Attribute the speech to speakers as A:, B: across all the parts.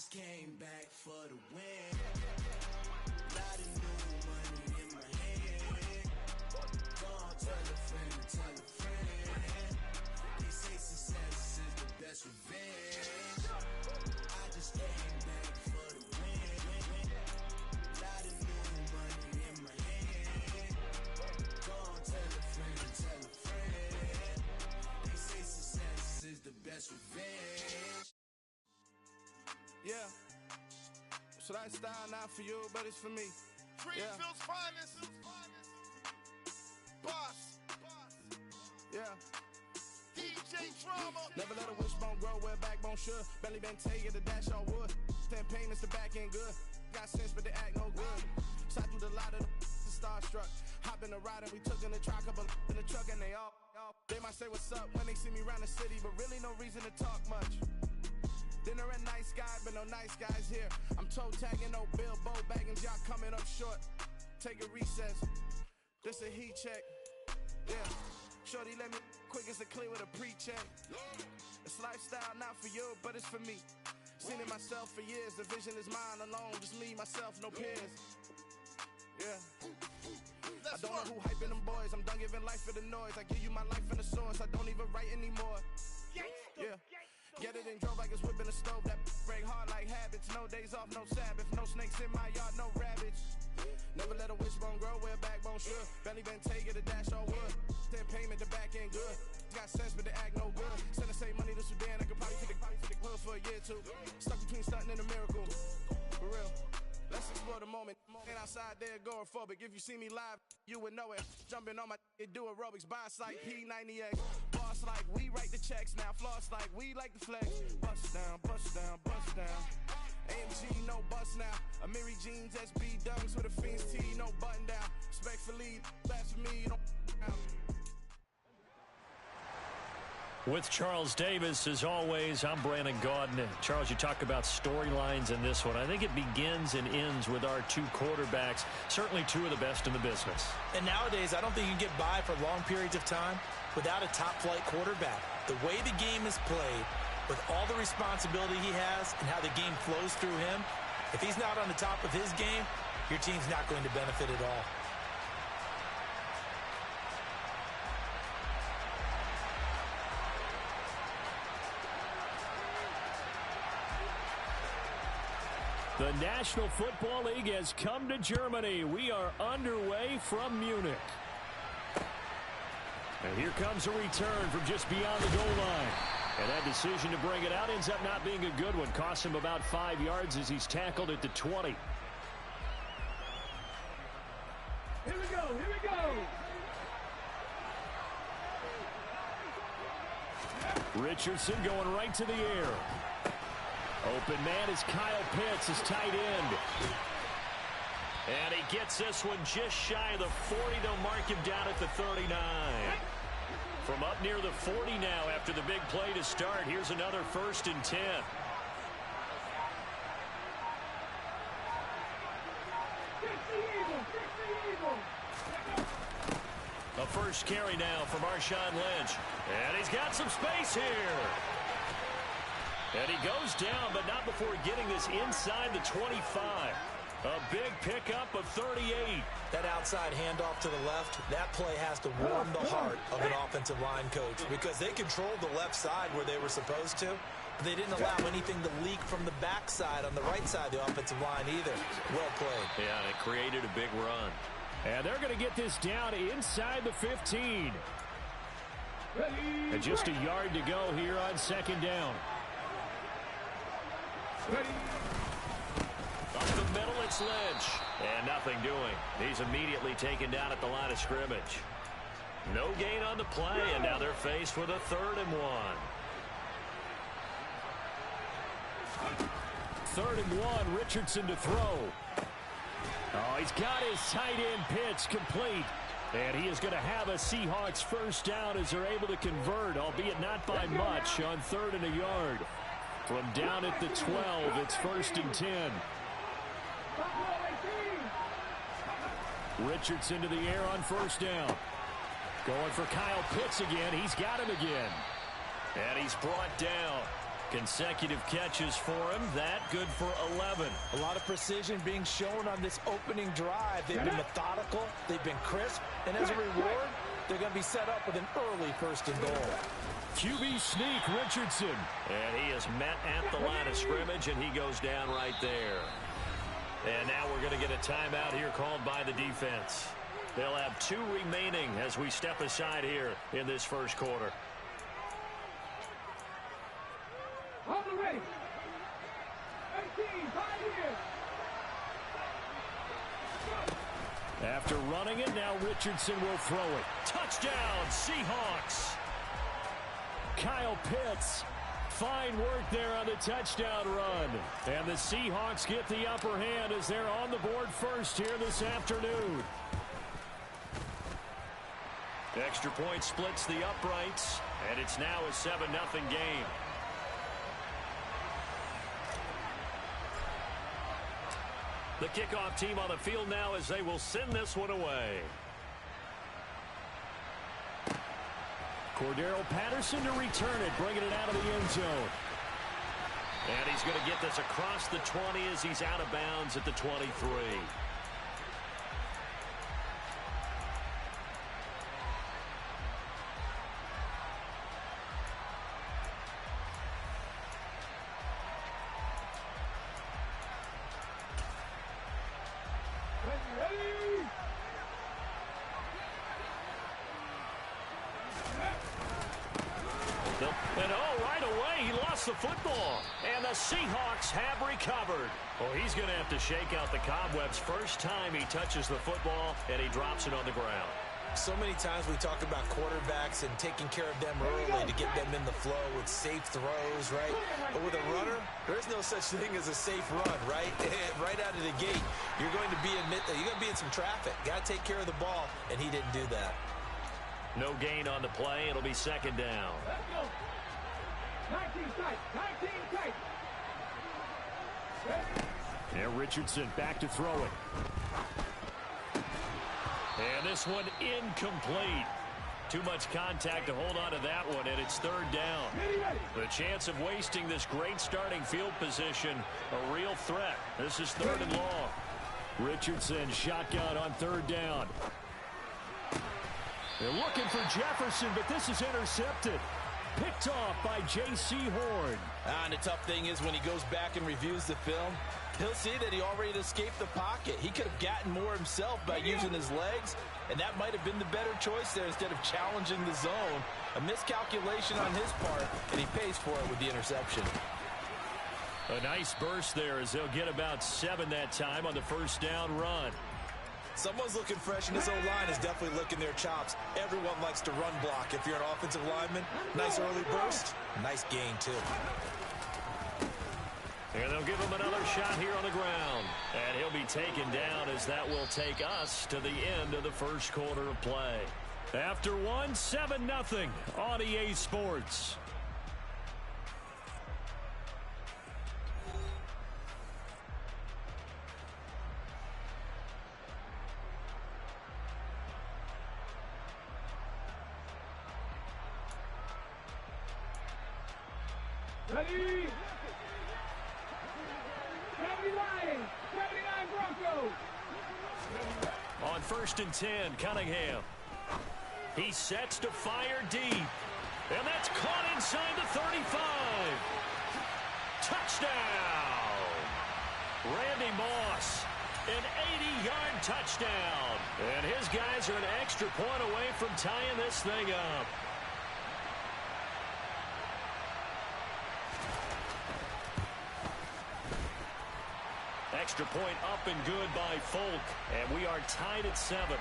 A: just came back for the win. Lot of new money in my hand. Gonna tell a friend to tell a friend. They say success is the best revenge. I just came back for the win. Lot of new money in my hand. Gonna tell a friend to tell a friend. They say success is the best revenge.
B: Yeah. So that style not for you, but it's for me.
C: Greenfield's finest. Boss.
B: Yeah.
C: DJ Drama.
B: Never let a wishbone grow where a backbone should. Belly been taking the dash all wood. 10 payments, the back end good. Got sense, but they act no good. Shot through the lot of the starstruck. Hop in the ride and we took in the truck, up in the truck and they all. They might say what's up when they see me around the city, but really no reason to talk much. Dinner a nice guy, but no nice guys here. I'm toe tagging, no Bilbo bagging, y'all coming up short. Take a recess. This a heat check. Yeah. Shorty let me quick as a clear with a pre-check. It's lifestyle not for you, but it's for me. Seen it myself for years. The vision is mine alone. Just me, myself, no peers. Yeah. I don't know who hyping them boys. I'm done giving life for the noise. I give you my life in the source. I don't even write anymore. Yeah. Get it and drove like it's whipping a stove. That break hard like habits. No days off, no Sabbath. No snakes in my yard, no rabbits. Never let a wishbone grow where a backbone should. Belly been taking the dash all wood. 10 payment, the back end good. Got sense, but they act no good. Send the same money to Sudan. I could probably fit the hood for a year or two. Stuck between stunting and a miracle. For real. Let's explore the moment. Ain't outside there agoraphobic. If you see me live, you would know it. Jumping on my do aerobics. Boss like P90X. Boss like we write the checks now. Floss like we like the flex. Bust down, bust down, bust down. AMG, no bust now. Amiri jeans, SB dunks with a Fiends T, no button down. Respectfully, that's for me, you don't.
D: With Charles Davis, as always, I'm Brandon Gaudin. And Charles, you talk about storylines in this one. I think it begins and ends with our two quarterbacks, certainly two of the best in the business.
E: And nowadays, I don't think you can get by for long periods of time without a top-flight quarterback. The way the game is played, with all the responsibility he has and how the game flows through him, if he's not on the top of his game, your team's not going to benefit at all.
D: The National Football League has come to Germany. We are underway from Munich. And here comes a return from just beyond the goal line. And that decision to bring it out ends up not being a good one. Costs him about 5 yards as he's tackled at the 20.
F: Here we go, here we go.
D: Richardson going right to the air. Open man is Kyle Pitts, his tight end. And he gets this one just shy of the 40. They'll mark him down at the 39. From up near the 40 now after the big play to start. Here's another 1st and 10. A first carry now from Marshawn Lynch. And he's got some space here. And he goes down, but not before getting this inside the 25. A big pickup of 38.
E: That outside handoff to the left, that play has to warm the heart of an offensive line coach because they controlled the left side where they were supposed to, but they didn't allow anything to leak from the backside on the right side of the offensive line either. Well played.
D: Yeah, and it created a big run. And they're going to get this down inside the 15. And just a yard to go here on 2nd down. Up the middle, it's Lynch. And nothing doing. He's immediately taken down at the line of scrimmage. No gain on the play, and now they're faced with a 3rd and 1. 3rd and 1, Richardson to throw. Oh, he's got his tight end Pitts complete. And he is going to have a Seahawks first down as they're able to convert, albeit not by much, on 3rd and a yard. From down at the 12, it's 1st and 10. Richardson to the air on 1st down. Going for Kyle Pitts again. He's got him again. And he's brought down. Consecutive catches for him. That good for 11.
E: A lot of precision being shown on this opening drive. They've been methodical. They've been crisp. And as a reward, they're going to be set up with an early first and goal.
D: QB sneak, Richardson. And he is met at the line of scrimmage, and he goes down right there. And now we're going to get a timeout here called by the defense. They'll have 2 remaining as we step aside here in this first quarter.
F: On the way. 18, 5 years.
D: After running it, now Richardson will throw it. Touchdown, Seahawks. Kyle Pitts. Fine work there on the touchdown run. And the Seahawks get the upper hand as they're on the board first here this afternoon. Extra point splits the uprights, and it's now a 7-0 game. The kickoff team on the field now as they will send this one away. Cordero Patterson to return it, bringing it out of the end zone. And he's going to get this across the 20 as he's out of bounds at the 23. And right away, he lost the football. And the Seahawks have recovered. Well, he's going to have to shake out the cobwebs first time he touches the football, and he drops it on the ground.
E: So many times we talk about quarterbacks and taking care of them early to get them in the flow with safe throws, right? But with a runner, there is no such thing as a safe run, right? Right out of the gate, you're going to be in some traffic. Got to take care of the ball, and he didn't do that.
D: No gain on the play. It'll be second down.
F: Let's go. 19 tight. 19 tight.
D: And Richardson back to throw it. And this one incomplete. Too much contact to hold on to that one, and it's third down. The chance of wasting this great starting field position, a real threat. This is third and long. Richardson shotgun on third down. They're looking for Jefferson, but this is intercepted. Picked off by J.C. Horn.
E: And the tough thing is when he goes back and reviews the film, he'll see that he already escaped the pocket. He could have gotten more himself by using his legs, and that might have been the better choice there instead of challenging the zone. A miscalculation on his part, and he pays for it with the interception.
D: A nice burst there as they'll get about 7 that time on the first down run.
E: Someone's looking fresh, and his O-line is definitely licking their chops. Everyone likes to run block if you're an offensive lineman. Nice early burst. Nice gain, too.
D: And they'll give him another shot here on the ground. And he'll be taken down as that will take us to the end of the first quarter of play. After one, 7-0 on EA Sports.
F: Ready? 79 Broncos.
D: On first and 10, Cunningham. He sets to fire deep. And that's caught inside the 35. Touchdown. Randy Moss. An 80-yard touchdown. And his guys are an extra point away from tying this thing up. Extra point up and good by Folk. And we are tied at 7.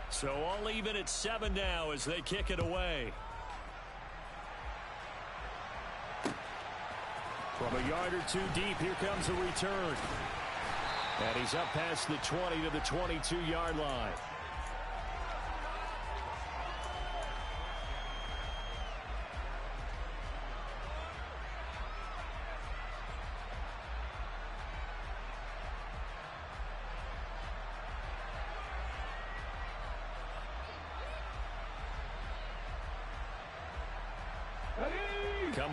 D: So all even at 7 now as they kick it away. From a yard or two deep, here comes a return. And he's up past the 20 to the 22-yard line.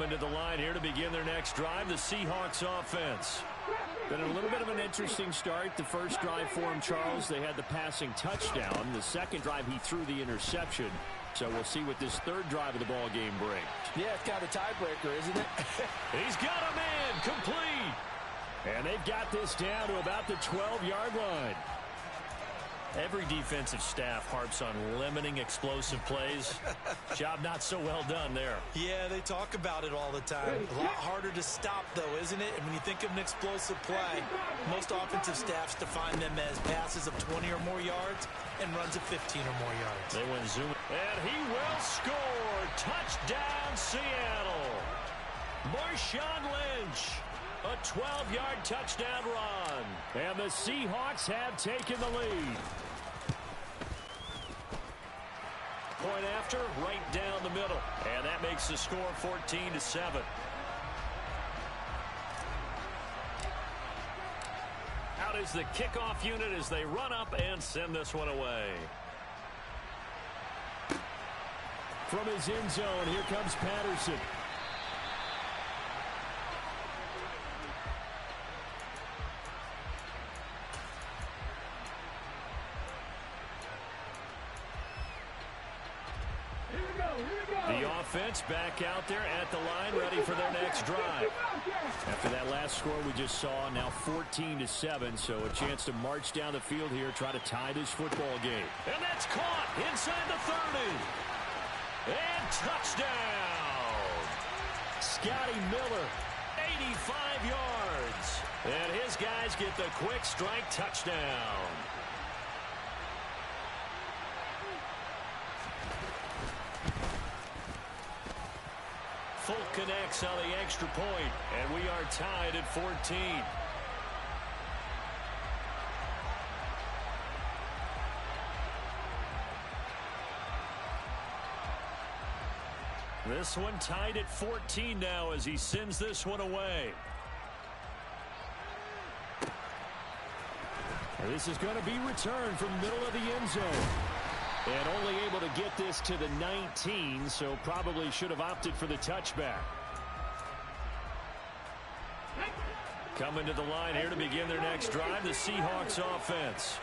D: Coming to the line here to begin their next drive, the Seahawks offense. Been a little bit of an interesting start. The first drive for him, Charles, they had the passing touchdown. The second drive, he threw the interception. So we'll see what this third drive of the ball game brings.
E: Yeah, it's kind of a tiebreaker, isn't it?
D: He's got a man complete. And they've got this down to about the 12-yard line. Every defensive staff harps on limiting explosive plays. Job not so well done there.
E: Yeah, they talk about it all the time. A lot harder to stop, though, isn't it? And when you think of an explosive play, most offensive staffs define them as passes of 20 or more yards and runs of 15 or more yards.
D: They went zoom. And he will score. Touchdown, Seattle. Marshawn Lynch. A 12-yard touchdown run. And the Seahawks have taken the lead. Point after, right down the middle. And that makes the score 14-7. Out is the kickoff unit as they run up and send this one away. From his end zone, here comes Patterson. The offense back out there at the line, ready for their next drive. After that last score we just saw, now 14-7, so a chance to march down the field here, try to tie this football game. And that's caught inside the 30. And touchdown! Scotty Miller, 85 yards. And his guys get the quick strike touchdown. Folk connects on the extra point, and we are tied at 14. This one tied at 14 now as he sends this one away. This is going to be returned from the middle of the end zone. And only able to get this to the 19, so probably should have opted for the touchback. Coming to the line here to begin their next drive, the Seahawks offense.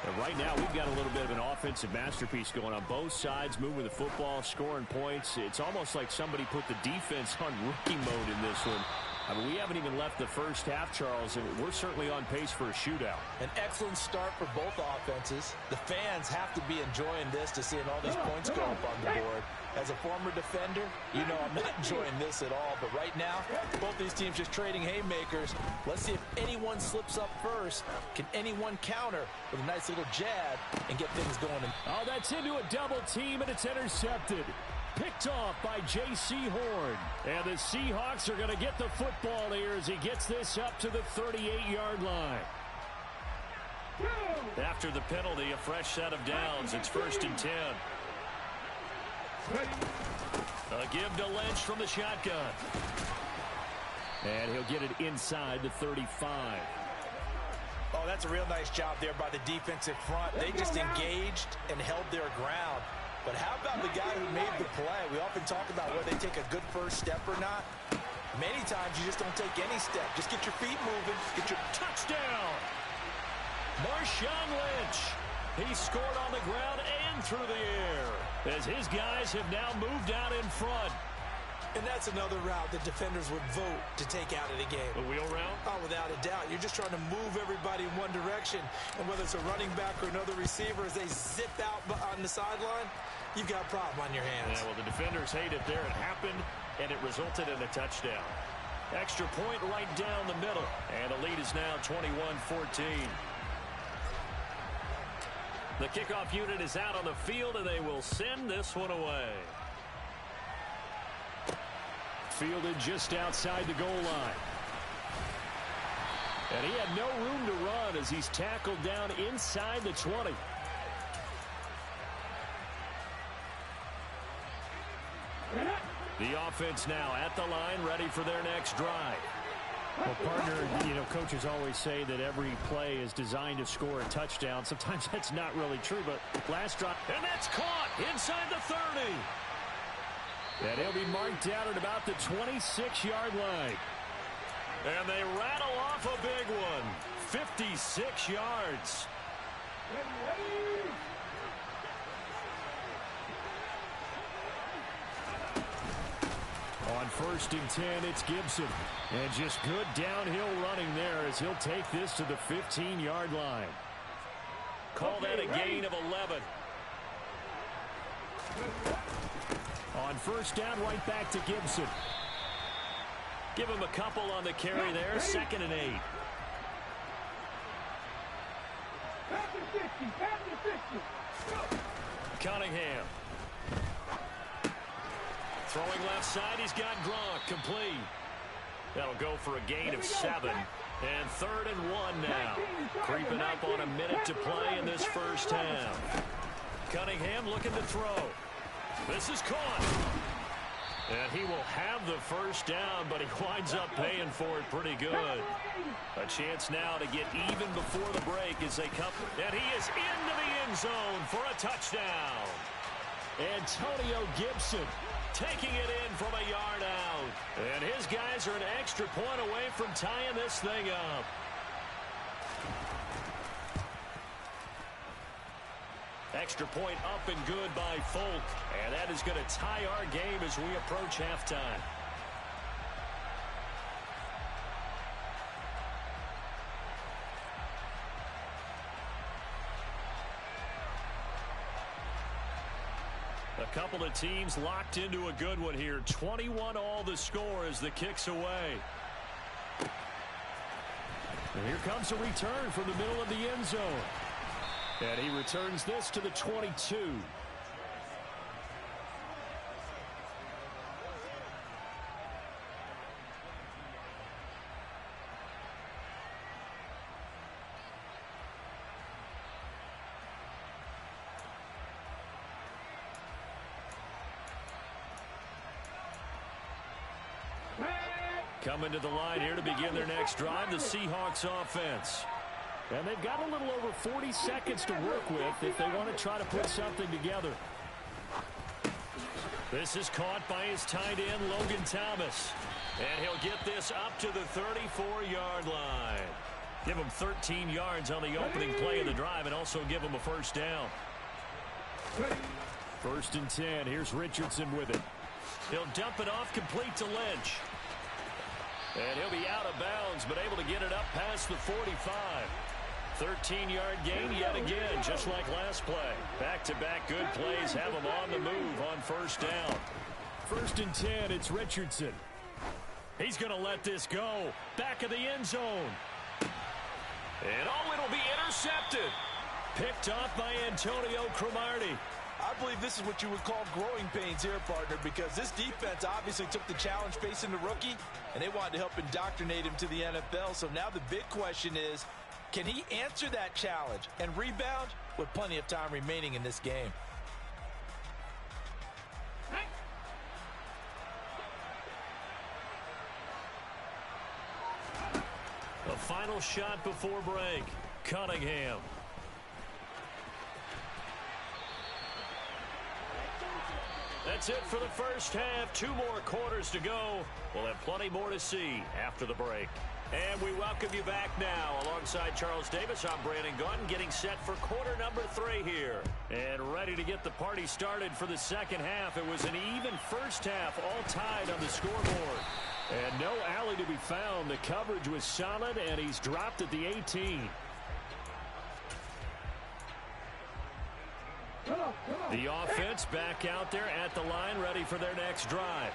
D: And right now, we've got a little bit of an offensive masterpiece going on both sides, moving the football, scoring points. It's almost like somebody put the defense on rookie mode in this one. I mean, we haven't even left the first half, Charles, and we're certainly on pace for a shootout.
E: An excellent start for both offenses. The fans have to be enjoying this to seeing all these points go up on the board. As a former defender, you know I'm not enjoying this at all. But right now, both these teams just trading haymakers. Let's see if anyone slips up first. Can anyone counter with a nice little jab and get things going?
D: Oh, that's into a double team, and it's intercepted. Picked off by J.C. Horn. And the Seahawks are going to get the football here as he gets this up to the 38-yard line. After the penalty, a fresh set of downs. It's 1st and 10. A give to Lynch from the shotgun. And he'll get it inside the 35.
E: Oh, that's a real nice job there by the defensive front. They just engaged and held their ground. But how about the guy who made the play? We often talk about whether they take a good first step or not. Many times you just don't take any step. Just get your feet moving. Get your
D: touchdown. Marshawn Lynch. He scored on the ground and through the air as his guys have now moved out in front.
E: And that's another route that defenders would vote to take out of the game.
D: A wheel route?
E: Oh, without a doubt. You're just trying to move everybody in one direction. And whether it's a running back or another receiver, as they zip out on the sideline, you've got a problem on your hands.
D: Yeah, well, the defenders hate it there. It happened, and it resulted in a touchdown. Extra point right down the middle. And the lead is now 21-14. The kickoff unit is out on the field, and they will send this one away. Fielded just outside the goal line. And he had no room to run as he's tackled down inside the 20. The offense now at the line, ready for their next drive. Well, partner, you know, coaches always say that every play is designed to score a touchdown. Sometimes that's not really true, but last drive. And that's caught inside the 30. And he'll be marked down at about the 26-yard line. And they rattle off a big one. 56 yards. On 1st and 10, it's Gibson. And just good downhill running there as he'll take this to the 15-yard line. Call that a gain of 11. On 1st down, right back to Gibson. Give him a couple on the carry there. 2nd and 8. Cunningham. Throwing left side, he's got Gronk, complete. That'll go for a gain of 7. And 3rd and 1 now. Creeping up on a minute to play in this first half. Cunningham looking to throw. This is caught. And he will have the first down, but he winds up paying for it pretty good. A chance now to get even before the break as they come. And he is into the end zone for a touchdown. Antonio Gibson taking it in from a yard out. And his guys are an extra point away from tying this thing up. Extra point up and good by Folk. And that is going to tie our game as we approach halftime. A couple of teams locked into a good one here. 21-all the score as the kick's away. And here comes a return from the middle of the end zone. And he returns this to the 22. Coming to the line here to begin their next drive, the Seahawks offense. And they've got a little over 40 seconds to work with if they want to try to put something together. This is caught by his tight end, Logan Thomas. And he'll get this up to the 34-yard line. Give him 13 yards on the opening play of the drive and also give him a first down. 1st and 10. Here's Richardson with it. He'll dump it off complete to Lynch. And he'll be out of bounds, but able to get it up past the 45. 13-yard gain yet again, just like last play. Back-to-back good plays have him on the move on 1st down. 1st and 10, it's Richardson. He's going to let this go. Back of the end zone. And it'll be intercepted. Picked off by Antonio Cromartie.
E: I believe this is what you would call growing pains here, partner, because this defense obviously took the challenge facing the rookie, and they wanted to help indoctrinate him to the NFL. So now the big question is, can he answer that challenge and rebound with plenty of time remaining in this game?
D: The final shot before break. Cunningham. That's it for the first half. 2 more quarters to go. We'll have plenty more to see after the break. And we welcome you back now. Alongside Charles Davis, I'm Brandon Gaudin, getting set for quarter number 3 here. And ready to get the party started for the second half. It was an even first half, all tied on the scoreboard. And no alley to be found. The coverage was solid, and he's dropped at the 18. The offense back out there at the line, ready for their next drive.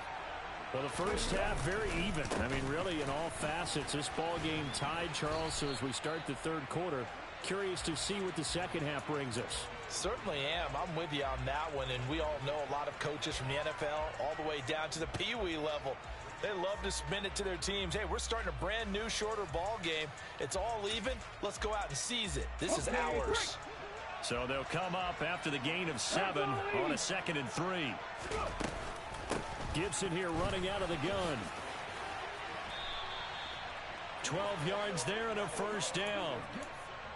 D: Well, the first half, very even. I mean, really, in all facets, this ball game tied, Charles. So as we start the 3rd quarter, curious to see what the second half brings us.
E: Certainly am. I'm with you on that one. And we all know a lot of coaches from the NFL all the way down to the Pee Wee level. They love to spin it to their teams. Hey, we're starting a brand new, shorter ball game. It's all even. Let's go out and seize it. This is ours.
D: So they'll come up after the gain of 7 on a 2nd and 3. Gibson here running out of the gun. 12 yards there and a first down.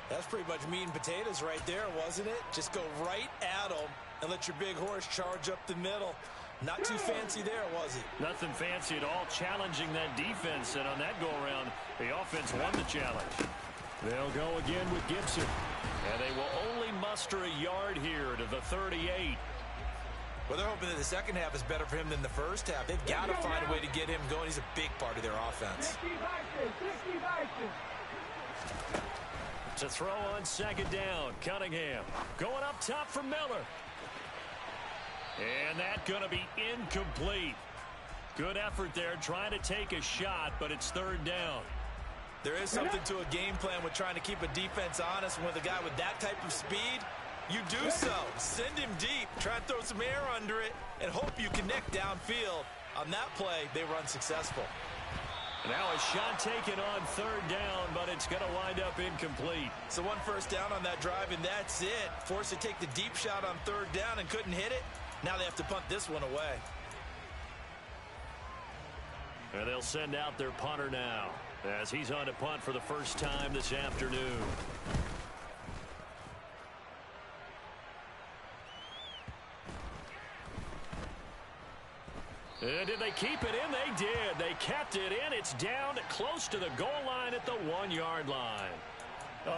E: That's pretty much meat and potatoes right there, wasn't it? Just go right at them and let your big horse charge up the middle. Not too fancy there, was it?
D: Nothing fancy at all, challenging that defense, and on that go-around, the offense won the challenge. They'll go again with Gibson, and they will only muster a yard here to the 38.
E: Well, they're hoping that the second half is better for him than the first half. They've got to find a way to get him going. He's a big part of their offense.
D: To throw on second down, Cunningham going up top for Miller. And that's going to be incomplete. Good effort there trying to take a shot, but it's third down.
E: There is something to a game plan with trying to keep a defense honest. With a guy with that type of speed, you do so. Send him deep, try and throw some air under it, and hope you connect downfield. On that play, they were unsuccessful.
D: Now a shot taken on third down, but it's going to wind up incomplete.
E: So one first down on that drive, and that's it. Forced to take the deep shot on third down and couldn't hit it. Now they have to punt this one away.
D: And they'll send out their punter now, as he's on to punt for the first time this afternoon. Did they keep it in? They did. They kept it in. It's down close to the goal line at the 1-yard line.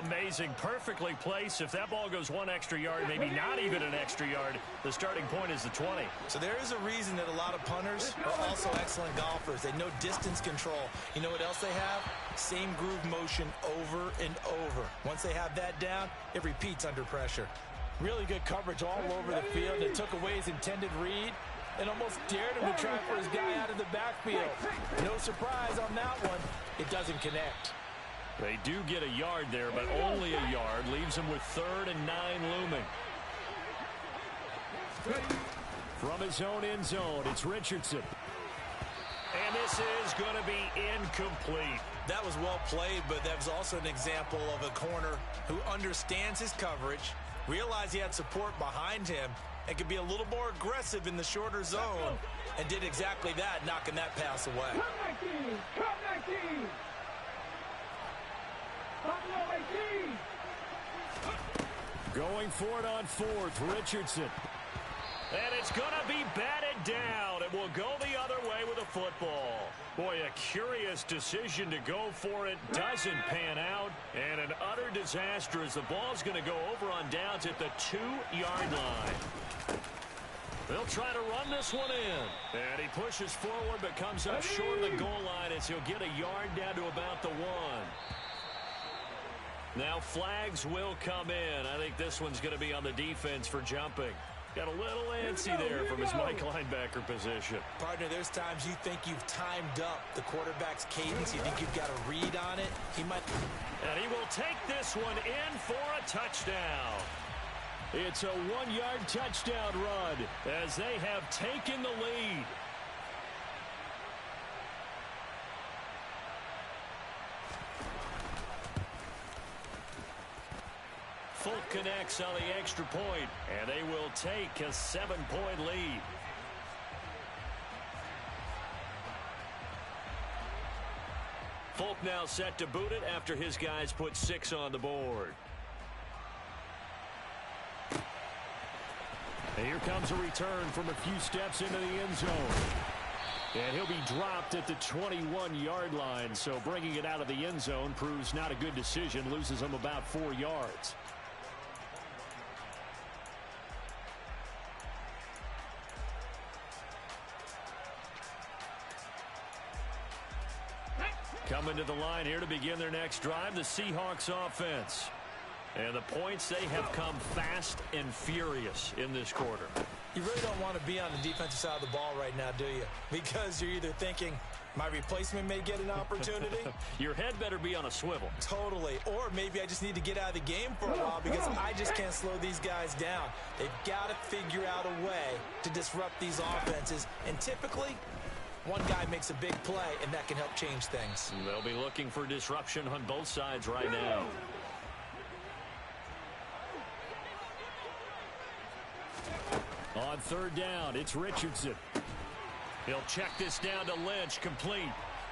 D: Amazing. Perfectly placed. If that ball goes one extra yard, maybe not even an extra yard, the starting point is the 20.
E: So there is a reason that a lot of punters are also excellent golfers. They know distance control. You know what else they have? Same groove motion over and over. Once they have that down, it repeats under pressure. Really good coverage all over the field. It took away his intended read and almost dared him to try for his guy out of the backfield. No surprise on that one. It doesn't connect.
D: They do get a yard there, but only a yard. Leaves them with 3rd and 9 looming. From his own end zone, it's Richardson. And this is going to be incomplete.
E: That was well played, but that was also an example of a corner who understands his coverage, realized he had support behind him, and could be a little more aggressive in the shorter zone, and did exactly that, knocking that pass away.
F: Come 19!
D: Going for it on 4th, Richardson. And it's going to be batted down. It will go the other way with a football. Boy, a curious decision to go for it. Doesn't pan out. And an utter disaster as the ball's going to go over on downs at the 2-yard line. They'll try to run this one in. And he pushes forward but comes up short of the goal line as he'll get a yard down to about the 1. Now flags will come in. I think this one's going to be on the defense for jumping. Got a little antsy there from his Mike linebacker position.
E: Partner, there's times you think you've timed up the quarterback's cadence. You think you've got a read on it. He might.
D: And he will take this one in for a touchdown. It's a 1-yard touchdown run as they have taken the lead. Folk connects on the extra point, and they will take a 7-point lead. Folk now set to boot it after his guys put 6 on the board. And here comes a return from a few steps into the end zone. And he'll be dropped at the 21-yard line, so bringing it out of the end zone proves not a good decision, loses him about 4 yards. Coming to the line here to begin their next drive, the Seahawks offense. And the points, they have come fast and furious in this quarter.
E: You really don't want to be on the defensive side of the ball right now, do you? Because you're either thinking, my replacement may get an opportunity.
D: Your head better be on a swivel.
E: Totally. Or maybe I just need to get out of the game for a while because I just can't slow these guys down. They've got to figure out a way to disrupt these offenses. And typically, one guy makes a big play, and that can help change things.
D: They'll be looking for disruption on both sides right now. On 3rd down, it's Richardson. He'll check this down to Lynch, complete.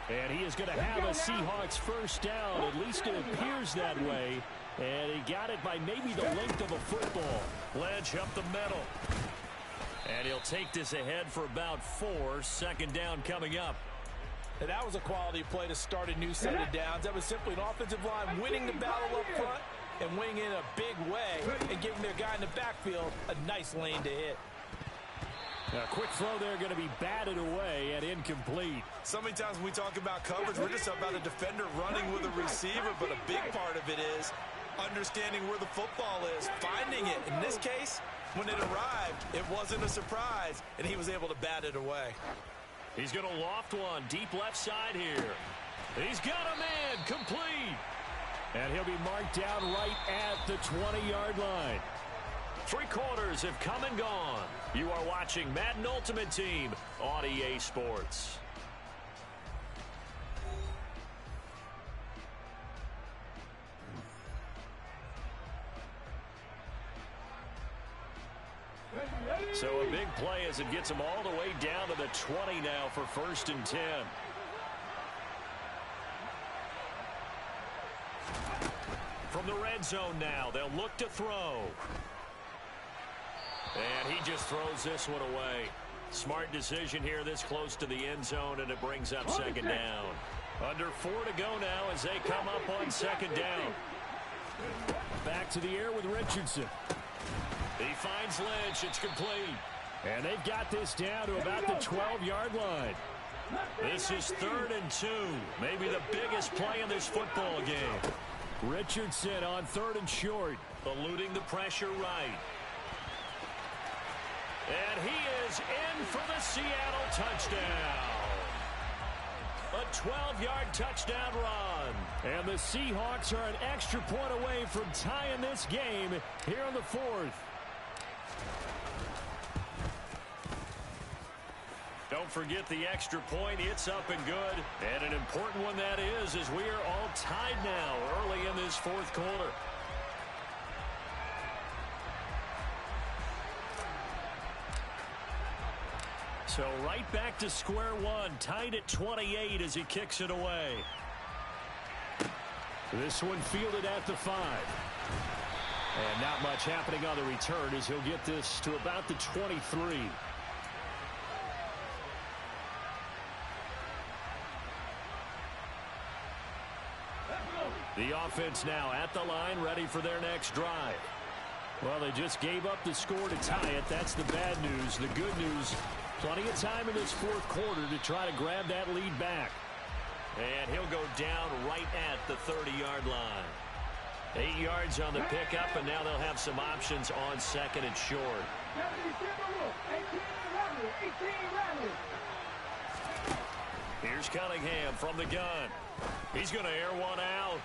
D: And he is going to have a Seahawks first down. At least it appears that way. And he got it by maybe the length of a football. Lynch up the middle. And he'll take this ahead for about 4. Second down coming up.
E: And that was a quality play to start a new set of downs. That was simply an offensive line winning the battle up front and winning in a big way and giving their guy in the backfield a nice lane to hit.
D: A quick throw there going to be batted away and incomplete.
E: So many times when we talk about coverage, we're just about a defender running with a receiver, but a big part of it is understanding where the football is, finding it. In this case, when it arrived, it wasn't a surprise, and he was able to bat it away.
D: He's going to loft one deep left side here. He's got a man complete. And he'll be marked down right at the 20-yard line. 3 quarters have come and gone. You are watching Madden Ultimate Team on EA Sports. So a big play as it gets them all the way down to the 20 now for 1st and 10. From the red zone now, they'll look to throw. And he just throws this one away. Smart decision here this close to the end zone, and it brings up 2nd down. Under 4 to go now as they come up on 2nd down. Back to the air with Richardson. He finds Lynch. It's complete. And they've got this down to about the 12-yard line. This is 3rd and 2. Maybe the biggest play in this football game. Richardson on 3rd and short. Eluding the pressure right. And he is in for the Seattle touchdown. A 12-yard touchdown run. And the Seahawks are an extra point away from tying this game here in the 4th. Don't forget the extra point. It's up and good. And an important one that is, as we are all tied now early in this 4th quarter. So right back to square one, tied at 28 as he kicks it away. This one fielded at the 5. And not much happening on the return as he'll get this to about the 23. The offense now at the line, ready for their next drive. Well, they just gave up the score to tie it. That's the bad news. The good news, plenty of time in this 4th quarter to try to grab that lead back. And he'll go down right at the 30-yard line. 8 yards on the pickup, and now they'll have some options on 2nd and short. Here's Cunningham from the gun. He's going to air one out.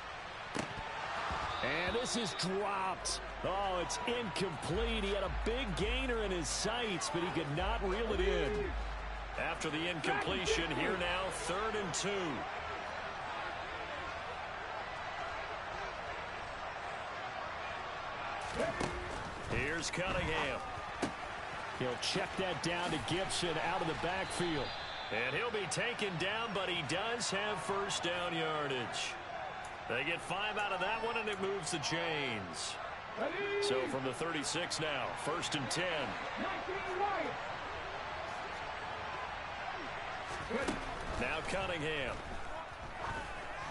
D: And this is dropped. Oh, it's incomplete. He had a big gainer in his sights, but he could not reel it in. After the incompletion, here now, 3rd and 2. Here's Cunningham. He'll check that down to Gibson out of the backfield. And he'll be taken down, but he does have 1st down yardage. They get 5 out of that one, and it moves the chains. So from the 36 now, 1st and 10. Now Cunningham.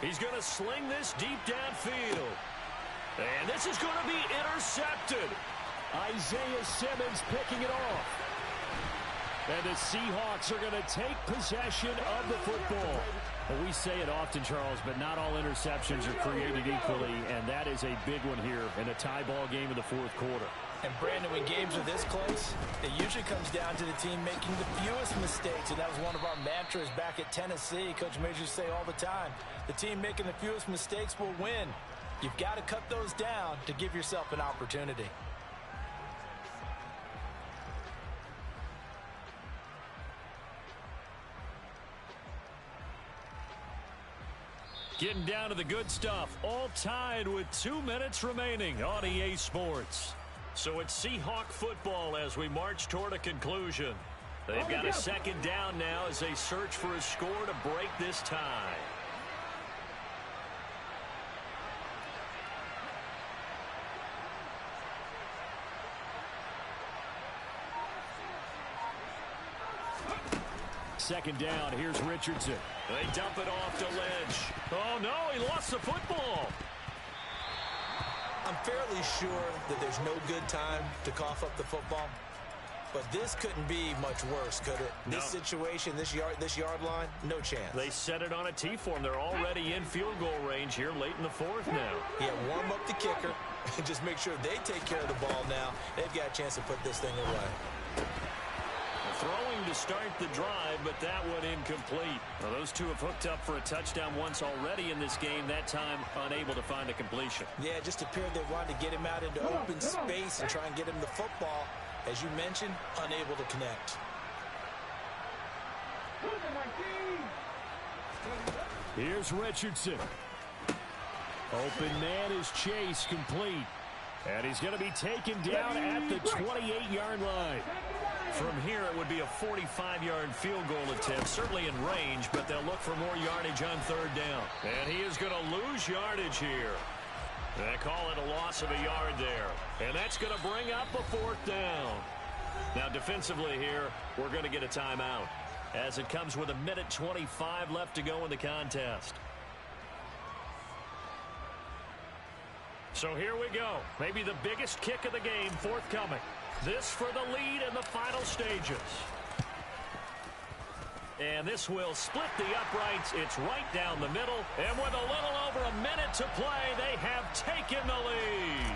D: He's going to sling this deep downfield. And this is going to be intercepted. Isaiah Simmons picking it off. And the Seahawks are going to take possession of the football. Well, we say it often, Charles, but not all interceptions are created equally, and that is a big one here in a tie ball game in the 4th quarter.
E: And, Brandon, when games are this close, it usually comes down to the team making the fewest mistakes, and that was one of our mantras back at Tennessee. Coach Majors say all the time, the team making the fewest mistakes will win. You've got to cut those down to give yourself an opportunity.
D: Getting down to the good stuff, all tied with 2 minutes remaining on EA Sports. So it's Seahawk football as we march toward a conclusion. They've got a 2nd down now as they search for a score to break this tie. second down. Here's Richardson. They dump it off to Lynch. Oh, no, he lost the football.
E: I'm fairly sure that there's no good time to cough up the football. But this couldn't be much worse, could it?
D: No.
E: This situation, this yard line, no chance.
D: They set it on a T-form. They're already in field goal range here late in the fourth now.
E: Yeah, warm up the kicker and just make sure they take care of the ball now. They've got a chance to put this thing away.
D: Throwing to start the drive, but that one incomplete. Well, those two have hooked up for a touchdown once already in this game, that time unable to find a completion.
E: Yeah, it just appeared they wanted to get him out into open space and try and get him the football. As you mentioned, unable to connect.
D: Here's Richardson. Open man is Chase, complete. And he's going to be taken down at the 28-yard line. From here, it would be a 45-yard field goal attempt, certainly in range, but they'll look for more yardage on third down. And he is going to lose yardage here. They call it a loss of a yard there. And that's going to bring up a fourth down. Now, defensively here, we're going to get a timeout, as it comes with 1:25 left to go in the contest. So here we go. Maybe the biggest kick of the game forthcoming. This for the lead in the final stages. And this will split the uprights. It's right down the middle. And with a little over a minute to play, they have taken the lead.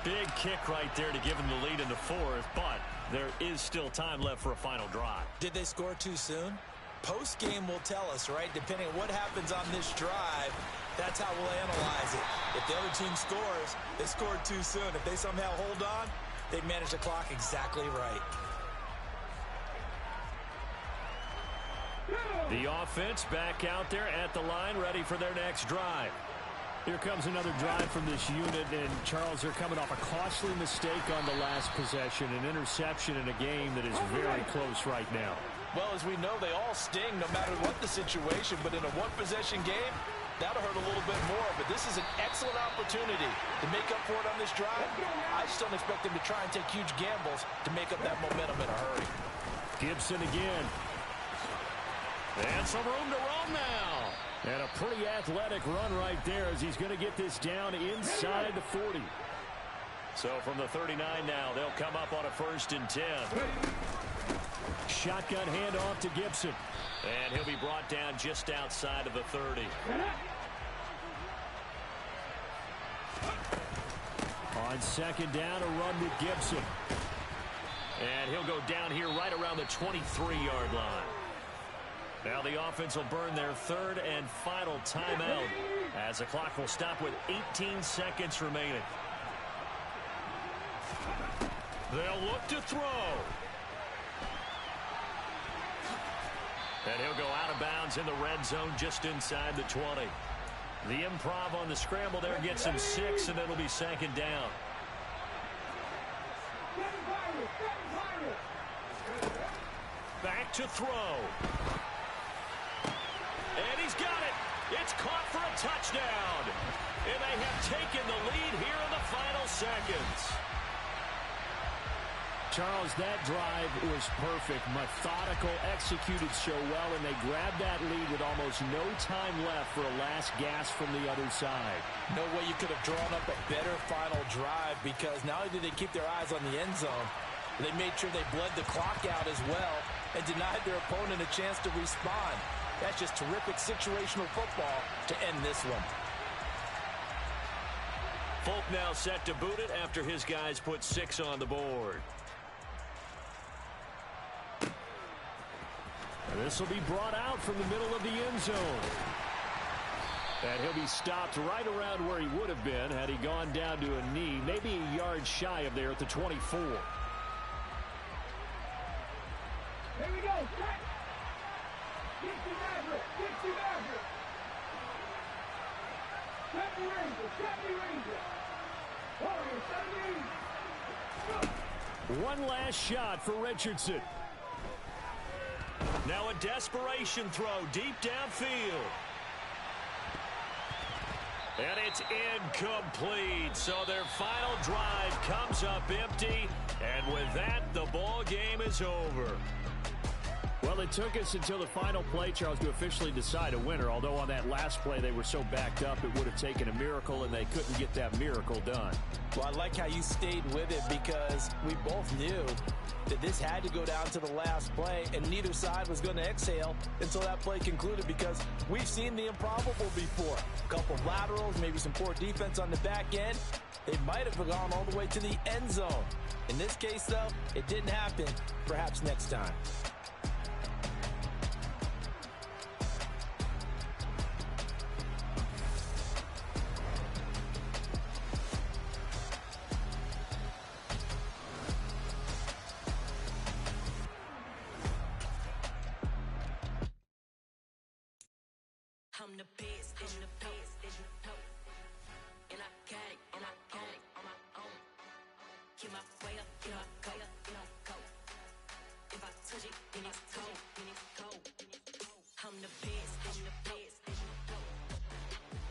D: Big kick right there to give them the lead in the fourth, but there is still time left for a final drive.
E: Did they score too soon? Post-game will tell us, right? Depending on what happens on this drive, that's how we'll analyze it. If the other team scores, they scored too soon. If they somehow hold on, they manage the clock exactly right.
D: The offense back out there at the line, ready for their next drive. Here comes another drive from this unit, and Charles, they're coming off a costly mistake on the last possession, an interception in a game that is very close right now.
E: Well, as we know, they all sting no matter what the situation, but in a one-possession game, that'll hurt a little bit more. But this is an excellent opportunity to make up for it on this drive. I just don't expect them to try and take huge gambles to make up that momentum in a hurry.
D: Gibson again. And some room to roam now. And a pretty athletic run right there as he's going to get this down inside the 40. So from the 39 now, they'll come up on a 1st and 10. Shotgun handoff to Gibson. And he'll be brought down just outside of the 30. On second down, a run with Gibson. And he'll go down here right around the 23-yard line. Now the offense will burn their third and final timeout as the clock will stop with 18 seconds remaining. They'll look to throw. And he'll go out of bounds in the red zone just inside the 20. The improv on the scramble there gets him 6, and it'll be second down. Back to throw. And he's got it. It's caught for a touchdown. And they have taken the lead here in the final seconds. Charles, that drive was perfect. Methodical, executed so well, and they grabbed that lead with almost no time left for a last gasp from the other side.
E: No way you could have drawn up a better final drive, because not only did they keep their eyes on the end zone, they made sure they bled the clock out as well and denied their opponent a chance to respond. That's just terrific situational football to end this one.
D: Folk now set to boot it after his guys put 6 on the board. This will be brought out from the middle of the end zone. And he'll be stopped right around where he would have been had he gone down to a knee, maybe a yard shy of there at the 24.
F: Here we go. Set. 60 Maverick. 60 Maverick. 70 Ranger. 70 Ranger. Warrior 70.
D: One last shot for Richardson. Now a desperation throw deep downfield. And it's incomplete. So their final drive comes up empty. And with that, the ball game is over. Well, it took us until the final play, Charles, to officially decide a winner, although on that last play they were so backed up it would have taken a miracle, and they couldn't get that miracle done.
E: Well, I like how you stayed with it because we both knew that this had to go down to the last play, and neither side was going to exhale until that play concluded because we've seen the improbable before. A couple of laterals, maybe some poor defense on the back end. They might have gone all the way to the end zone. In this case, though, it didn't happen. Perhaps next time.
G: I'm the best, and the best, and I got it, and I got it on my own. Keep my way up, get up, go, go. If I touch it, then it's cold, I'm the best, and the best,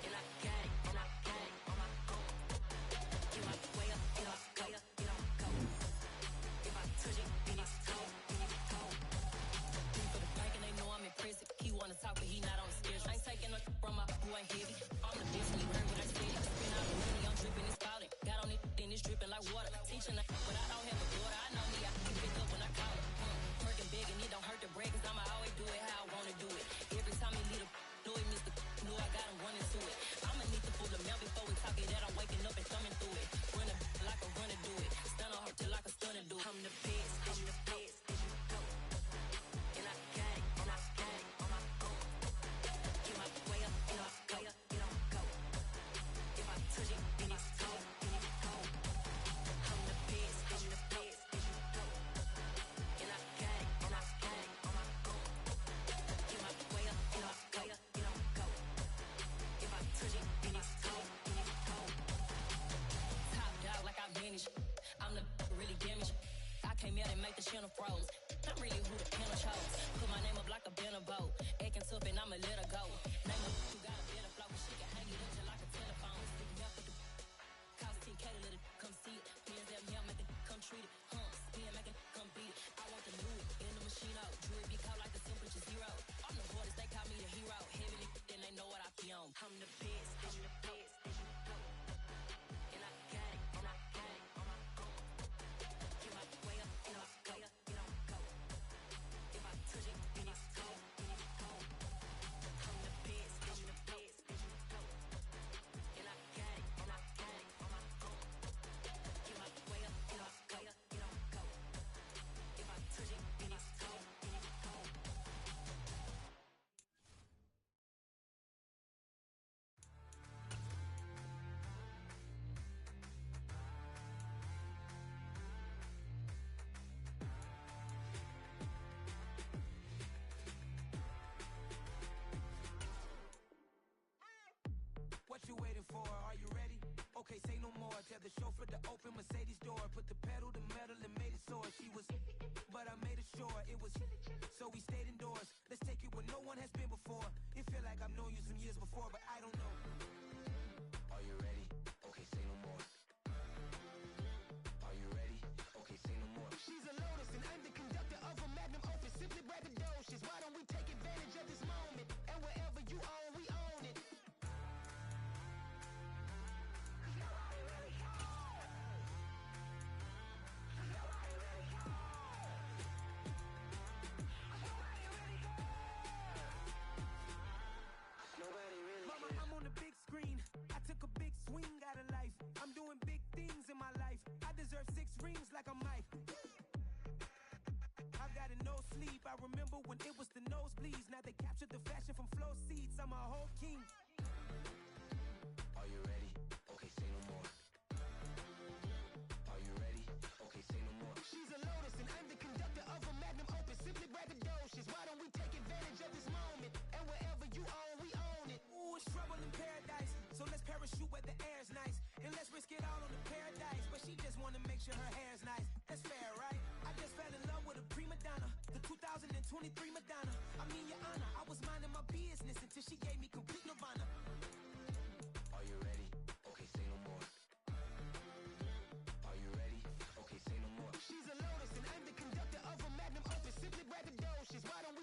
G: and I got it, and I got it on my own. Keep my way up, get up, go, go. If I touch it, then it's cold, For the bank and they know I'm impressive. He wanna talk, but he not on the schedule. I ain't taking nothing from my boy ain't heavy. I'm the best, and you heard what I said. Spin out the money, I'm dripping, it's spouting. Got on it, then it's dripping like water. Teaching that, but I don't have a daughter. I know me, I can pick up when I call it. Working big and it don't hurt the break, cause I'ma always do it how I wanna do it. Every time he lead a know he missed the know I got him running to it. I'ma need to pull the mail before we talk it that I'm waking up and thumbing through it. Run it like a runner do it. Stun on her till like a stunner do it. I'm the best, I'm the best, and I got it, and I got it on my own. Get my way up, get up, go, go. If I touch it, then it's cold, I'm the best, I'm the best, and I got it, and I got it on my own. Get my way up, get up, go, go. If I touch it, then it's cold, Top dog like I manage. I'm the really damaged. I came out and make the channel froze. I'm really who the panel chose. Put my name up like a banner boat. Acting tough and I'ma let her go. Name up who got a better flow. She can hang it up just like a telephone. Cost 10K to let it come see it. Hands up here, make it come treat it. Spin, make it come beat it. I want the new in the machine out. Jewelry be caught like the temperature zero. I'm the hardest, they call me the hero. Heavy, then they know what I be on. I'm the best, I'm the best, and I got it, and I got it on my own. Get my way up, get up, go, go. If I touch it, then it's cold, I'm the best, I'm the best, and I got it, and I got it on my own. Get my way up, get up, go, go. If I touch it, then it's cold.
H: What you waiting for? Are you ready? Okay, say no more. Tell the chauffeur to open Mercedes door. Put the pedal to metal and made it soar. She was, but I made it sure it was. So we stayed indoors. Let's take it where no one has been before. It feel like I've known you some years before, but I don't know. Are you ready? Okay, say no more. Are you ready? Okay, say no more. She's a Lotus and I'm the conductor of a Magnum Opus. Simply braggadocious. Why don't we take advantage of this moment? And wherever you own, we own it. Mama, I'm on the big screen. I took a big swing out of life. I'm doing big things in my life. I deserve 6 rings like I'm Mike. I've got no sleep. I remember when it was the nosebleeds. Now they captured the fashion from flow seats. I'm a whole king. Are you ready? Okay, say no more. Are you ready? Okay, say no more. She's a Lotus and I'm the conductor of a Magnum Opus. Simply braggadocious. Why don't we take advantage of this moment? And wherever you own, we own it. Ooh, it's trouble in paradise. So let's parachute where the air's nice. And let's risk it all on the paradise. But she just wanna make sure her hair's nice. That's fair, right? I just fell in love with a prima donna. The 2023 Madonna. I mean, your honor, I was minding my business until she gave me complete nirvana. Are you ready? Okay, say no more. Are you ready? Okay, say no more. She's a Lotus and I'm the conductor of a Magnum Opus. Simply braggadocious. Why don't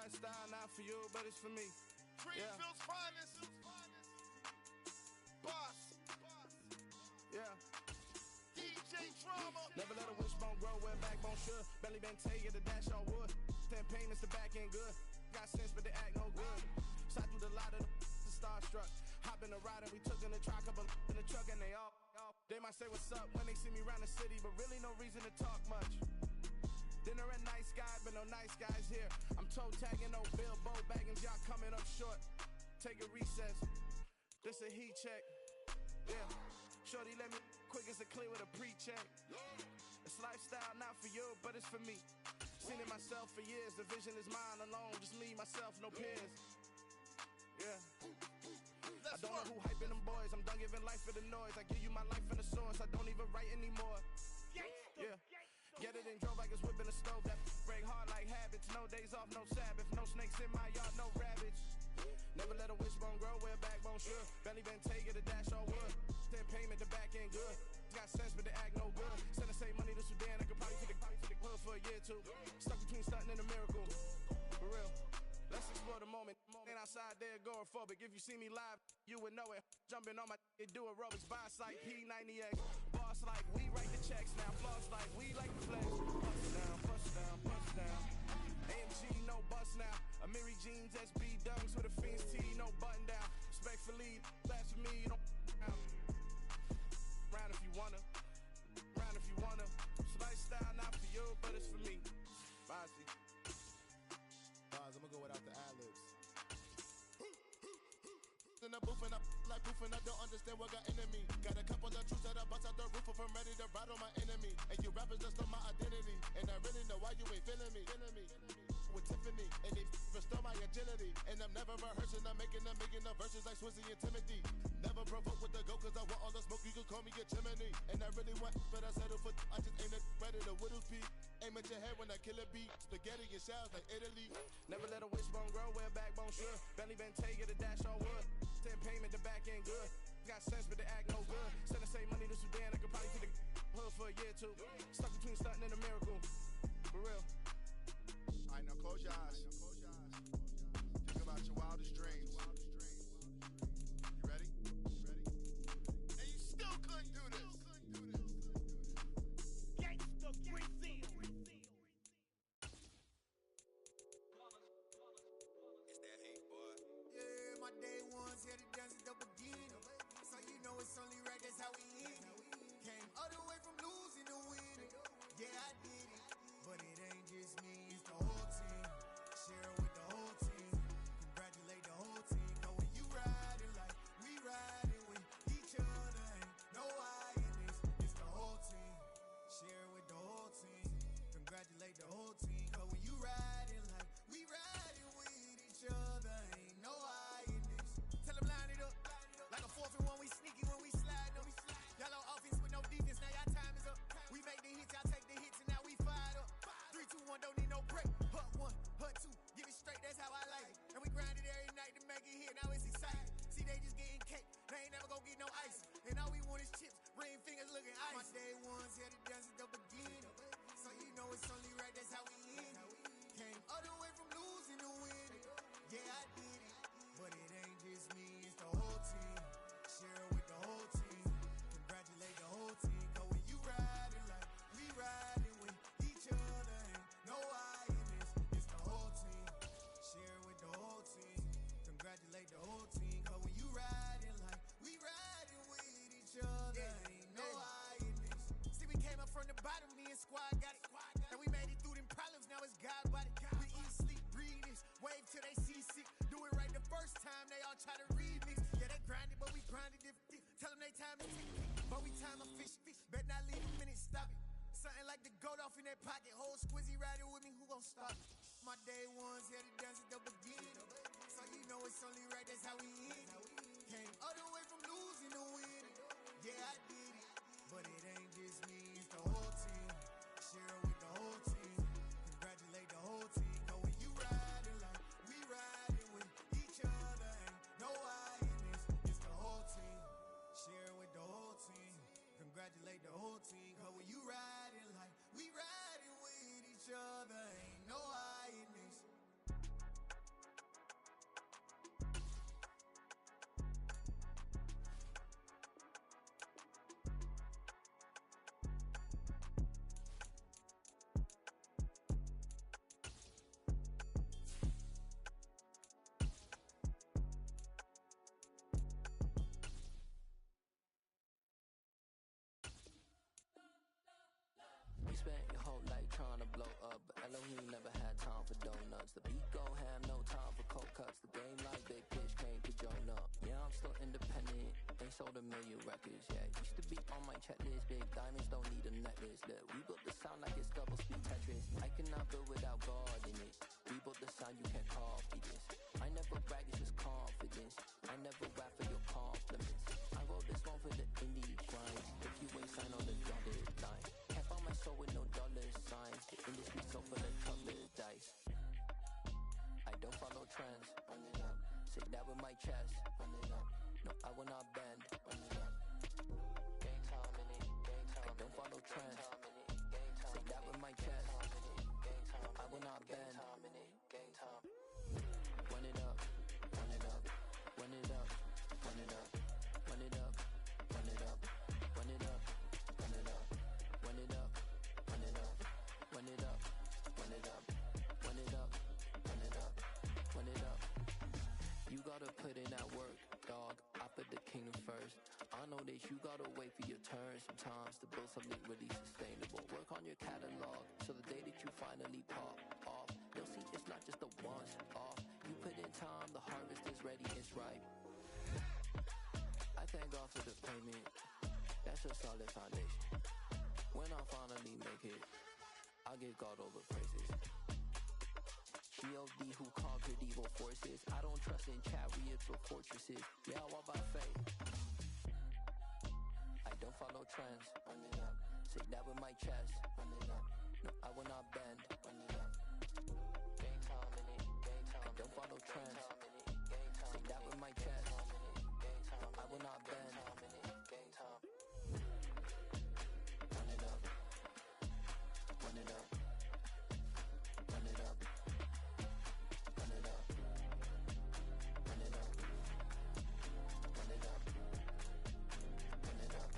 B: lifestyle not for you, but it's for me.
C: Greenfield's finest. Boss.
B: Yeah.
C: DJ Drama.
B: Never let a wishbone grow where backbone should. Belly been take it, the dash all wood. 10 payments, the back end good. Got sense, but they act no good. Shot through the lot of the starstruck. Hop in the ride and we took in the truck, couple in the truck, and they all. They might say what's up when they see me around the city, but really no reason to talk much. Dinner at Nice Guy, but no nice guys here. I'm toe tagging, no Bilbo baggins, y'all coming up short. Take a recess. This a heat check. Yeah. Shorty let me quick as a clear with a pre-check. It's lifestyle not for you, but it's for me. Seen it myself for years. The vision is mine alone. Just me, myself, no peers. Yeah. I don't know who hyping them boys. I'm done giving life for the noise. I give you my life in the source. I don't even write anymore. Yeah. Get it and drove like it's whipping a stove. That break hard like habits. No days off, no Sabbath. No snakes in my yard, no rabbits. Never let a wishbone grow where backbone should. Belly been take it, the dash all wood. 10 payment, the back end good. Got sense, but they act no good. Send the same money to Sudan. I could probably take the hood for a year or two. Stuck between stunting and a miracle. For real. Let's explore the moment. Ain't outside there agoraphobic. If you see me live, you would know it. Jumping on my do aerobics. Boss like P90X. Boss like we write the checks now. Floss like we like the flex. Bust down, bust down, bust down. AMG, no bust now. Amiri jeans, SB dunks with a Fiends T, no button down. Respectfully, that's for me, you don't round if you wanna. Round if you wanna. It's lifestyle not for you, but it's for me. Bossy.
I: I'm gonna go without the ad-libs. In the booth and I like proof and I don't understand what got into me. Got a couple of truths that I bust out the roof if I'm ready to ride on my enemy. And you rappers just on my identity. And I really know why you ain't feeling me. With Tiffany, and they restore my agility. And I'm never rehearsing, I'm making the verses like Swizzy and Timothy. Never provoke with the go, cause I want all the smoke, you can call me a chimney. And I really want, but I settle for, I just aim it ready to whittle peak. Aim at your head when I kill a beat. Spaghetti and shells like Italy.
B: Never let a wishbone grow where backbone should. Belly been take it, the dash all wood. 10 payment, the back end good. Got sense, but they act no good. Send the same money to Sudan, I could probably take the hood for a year or two. Stuck between stunting and a miracle. For real.
I: Alright, now close your eyes. Think about your wildest dreams. You ready?
C: And you still couldn't do this.
H: Gangsta Brazil.
I: It's that hate, boy.
H: Yeah, my day ones here to dance at the beginning. So you know it's only right, that's how we end it. Came all the way from losing to winning. Yeah, I did it. But it ain't just me, it's the whole team. Share it with the whole team. Congratulate the whole team. Know when you riding like we riding with each other. Ain't no I in this, it's the whole team. Share it with the whole team. Congratulate the whole team. Cause when you riding like we riding with each other. Ain't no I in this. Tell them line it up. Like a 4th and 1, we sneaky when we slide them. Yellow offense with no defense, now y'all time is up. We make the hits, y'all take the hits, and now we fired up. 3, 2, 1, don't need no break. Hut 1, hut 2, give it straight, that's how I like it. And we grind it every night to make it hit, now it's exciting. See, they just getting cake, they ain't never gonna get no ice. And all we want is chips, ring fingers looking ice. My day ones here to dance at the beginning. So you know it's only right, that's how we end it. Came all the way from losing to winning. Yeah, I did it. But it ain't just me, it's the whole team. Share it with the whole team. Congratulate the whole team. Cause when you riding like we riding with each other. Ain't no I in this, it's the whole team. Share it with the whole team. Congratulate the whole team. Cause when you riding like we riding with each other. Ain't no I in this. See, we came up from the bottom, me and squad got it. And we made it through them problems, now it's God body. We eat, sleep, breathe this. Wave till they seasick. Do it right the first time, they all try to remix. Yeah, they grinded, but we grinded different. Tell them they time is tick. But we time a fish. Bet not leave a minute, stop it. Something like the goat off in that pocket. Whole squizzy riding with me, who gon' stop it? My day ones here to dance at the beginning. So you know it's only right, that's how we end it. Came all the way from losing to winning. Yeah, I did it. But it ain't just me, it's the whole team. Share it with the whole team. Congratulate the whole team. Cause when you riding like we riding with each other. Ain't no I in this, it's the whole team. Share it with the whole team. Congratulate the whole team. Cause when you riding like we riding with each other. Ain't no I in this.
J: spent your whole life trying to blow up, but Elohim never had time for donuts. The beat go ham, no time for cold cuts. The game like Big Pitch came to Jonah. Yeah, I'm still independent, ain't sold a million records yet. Used to be on my checklist, big diamonds don't need a necklace. Look, we built the sound like it's double speed Tetris. I cannot build without God in it. We built the sound, you can't copy this. I never brag, it's just confidence. I never rap for your compliments. I wrote this one for the indie grind. If you ain't signed on the dotted line, can't find my soul with no dollar signs. The industry so full of chocolate dice. I don't follow trends. Say that with my chest. No, I will not bend. Gang time in it. I don't follow trends. Say that with my chest. I will not bend. Gang time. Run it up. Run it up. Run it up. Run it up. Run it up. Run it up. Run it up. Run it up. Run it up. Run it up. Run it up. Run it up. Run it up. Run it up. Run it up. You gotta put in that work, dog. I put the kingdom first. I know that you gotta wait for your turn sometimes to build something really sustainable. Work on your catalog, so the day that you finally pop off, you'll see it's not just a once off. You put in time, the harvest is ready, it's ripe. I thank God for the payment. That's a solid foundation. When I finally make it, I'll give God all the praises. G.O.D. who conquered evil forces. I don't trust in chariots or fortresses. Yeah, I walk by faith. I don't follow trends. Say that with my chest. No, I will not bend. Gang time in it. I don't follow trends. Say that with my chest. I will not bend. Gang time. Run it up. Run it up. Run it up. Run it up. Run it up. Run it up. Run it up.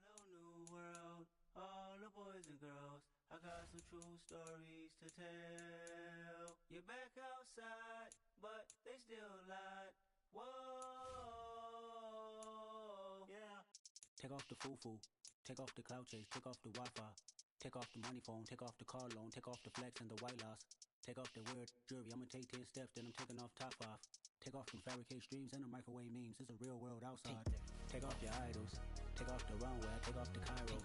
K: Hello, new world, all the boys and girls. I got some true stories to tell. You're back outside, but they still lied. Whoa, yeah.
L: Take off the foo-foo, take off the cloud chase, take off the Wi-Fi, take off the money phone, take off the car loan, take off the flex and the white loss, take off the weird jewelry. I'ma take 10 steps, then I'm taking off top 5. Take off the fabricated streams and the microwave memes. It's a real world outside. Take off your idols, take off the runway, take off the Cairo,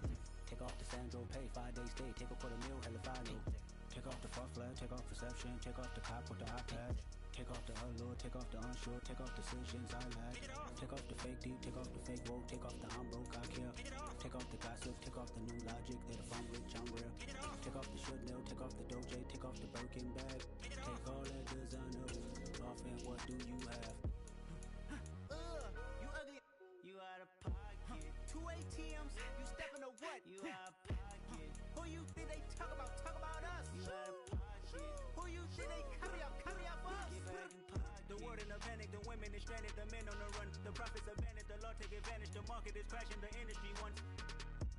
L: take off the Sandro Pay, 5 days stay, take a $250,000 hella follow. Take off the fuck flag, take off perception, take off the cop with the iPad. Take off the allure, take off the unsure, take off decisions I lack. Take off the fake deep, take off the fake woke, take off the I'm broke, I care. Take off the gossip, take off the new logic that if I'm rich, I'm real. Take off the Chanel, take off the Doja, take off the Birkin bag. Take all that designer off and what do you have?
K: You ugly, you out of pocket. 2 ATMs, you stepping to what? You out of pocket. Who you think they talk about us? You out of pocket. Who you think they carry out for us? Get back in pocket. The world in a panic, the women is stranded, the men on the run. The profits abandoned, the law take advantage, the market is crashing, the industry wants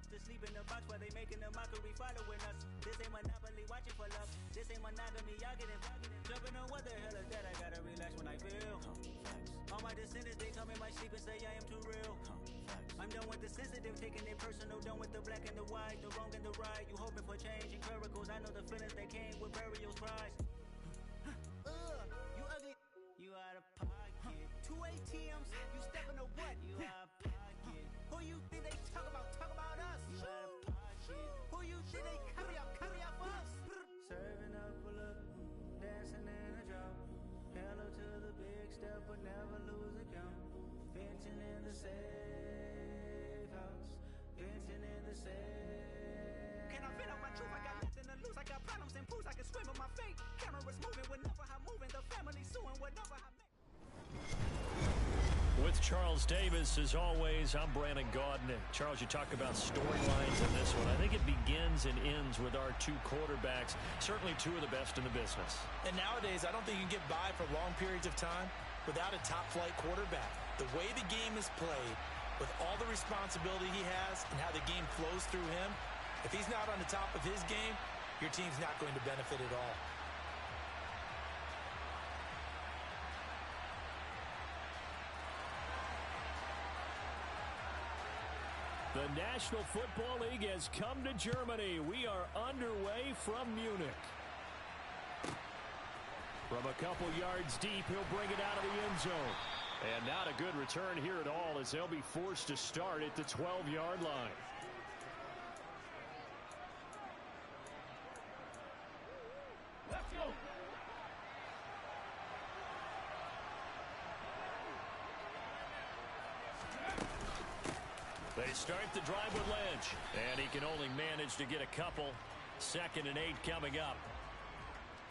K: to sleep in the box while they making a mockery following us. This ain't monopoly, watching for love. This ain't monogamy, y'all getting jumping on what the hell is that? I gotta relax when I feel. All my descendants, they come in my sleep and say I am too real. I'm done with the sensitive, taking it personal, done with the black and the white, the wrong and the right. You hoping for change and miracles, I know the feelings that came with burials, cries. You ugly, you out of pocket. 2 ATMs, you stepping to what? You out of pocket. Who you think they talk about us? You out of pocket. Who you think they carry out for us? Serving up a look, dancing in a drop. Hello to the big step, but never lose a count. Venting in the safe house, venting in the safe. Can I vent out my truth? I got nothing to lose. I got problems and pools. I can swim with my fate. Cameras moving whenever I'm moving. The family suing whenever I make.
D: With Charles Davis, as always, I'm Brandon Gaudin. Charles, you talk about storylines in this one. I think it begins and ends with our two quarterbacks, certainly two of the best in the business.
E: And nowadays, I don't think you can get by for long periods of time without a top-flight quarterback. The way the game is played, with all the responsibility he has and how the game flows through him, if he's not on the top of his game, your team's not going to benefit at all.
D: The National Football League has come to Germany. We are underway from Munich. From a couple yards deep, he'll bring it out of the end zone. And not a good return here at all, as they'll be forced to start at the 12-yard line.
F: Let's go.
D: They start the drive with Lynch, and he can only manage to get a couple. 2nd and 8 coming up.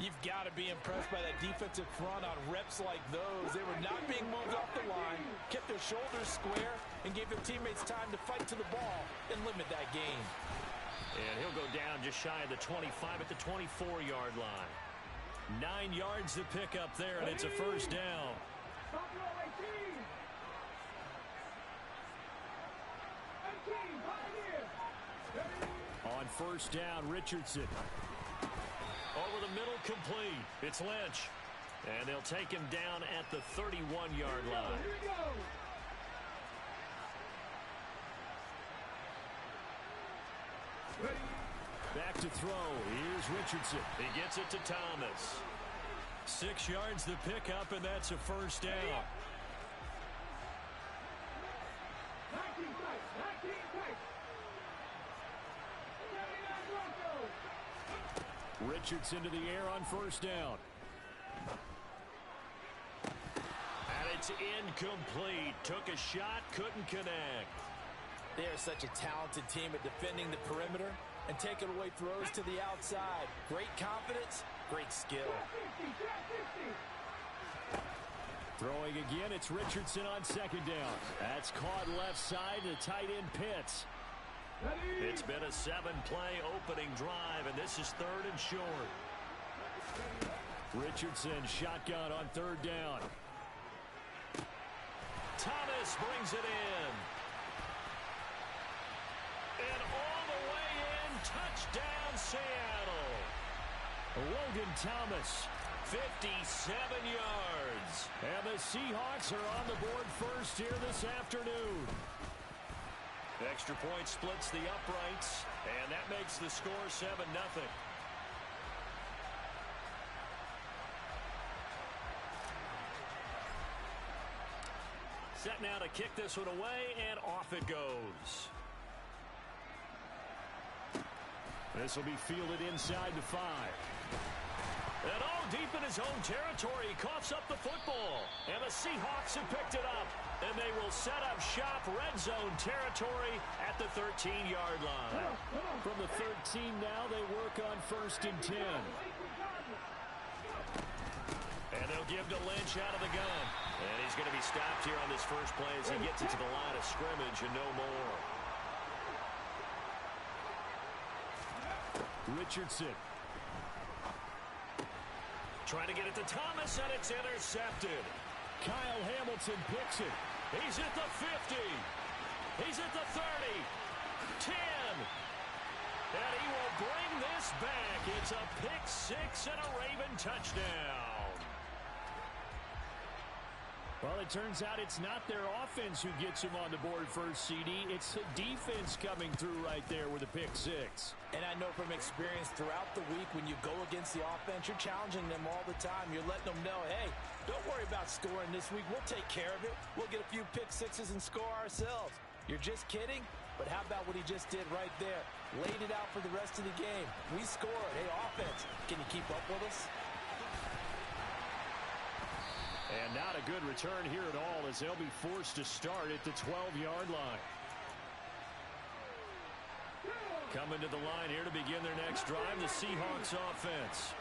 E: You've got to be impressed by that defensive front on reps like those. They were not being moved off the line, kept their shoulders square, and gave their teammates time to fight to the ball and limit that gain.
D: And he'll go down just shy of the 25 at the 24-yard line. 9 yards to pick up there, and it's a first down.
F: Stop your 18. 18, Pioneer.
D: On first down, Richardson. Over the middle, complete. It's Lynch. And they'll take him down at the 31-yard line.
F: Here we go. Ready.
D: Back to throw. Here's Richardson. He gets it to Thomas. 6 yards to pick up, and that's a first down.
F: 19 strikes. 19 strikes. 79 Broncos.
D: Richardson to the air on first down. And it's incomplete. Took a shot, couldn't connect.
E: They are such a talented team at defending the perimeter and taking away throws to the outside. Great confidence, great skill.
D: Throwing again, it's Richardson on second down. That's caught left side to tight end Pitts. It's been a 7-play opening drive, and this is 3rd and short. Richardson shotgun on 3rd down. Thomas brings it in. And all the way in, touchdown Seattle. Logan Thomas, 57 yards. And the Seahawks are on the board first here this afternoon. Extra point splits the uprights, and that makes the score 7-0. Set now to kick this one away, and off it goes. This will be fielded inside the 5. And deep in his own territory, he coughs up the football. And the Seahawks have picked it up. And they will set up shop, red zone territory at the 13-yard line. From the 13 now, they work on 1st and 10. And they'll give to Lynch out of the gun. And he's going to be stopped here on this first play as he gets it to the line of scrimmage and no more. Richardson. Trying to get it to Thomas, and it's intercepted. Kyle Hamilton picks it. He's at the 50. He's at the 30. 10. And he will bring this back. It's a pick six and a Raven touchdown. Well, it turns out it's not their offense who gets him on the board first, CD. It's the defense coming through right there with a pick six.
E: And I know from experience throughout the week, when you go against the offense, you're challenging them all the time. You're letting them know, hey, don't worry about scoring this week. We'll take care of it. We'll get a few pick sixes and score ourselves. You're just kidding? But how about what he just did right there? Laid it out for the rest of the game. We scored. Hey, offense, can you keep up with us?
D: And not a good return here at all, as they'll be forced to start at the 12-yard line. Coming to the line here to begin their next drive, the Seahawks offense.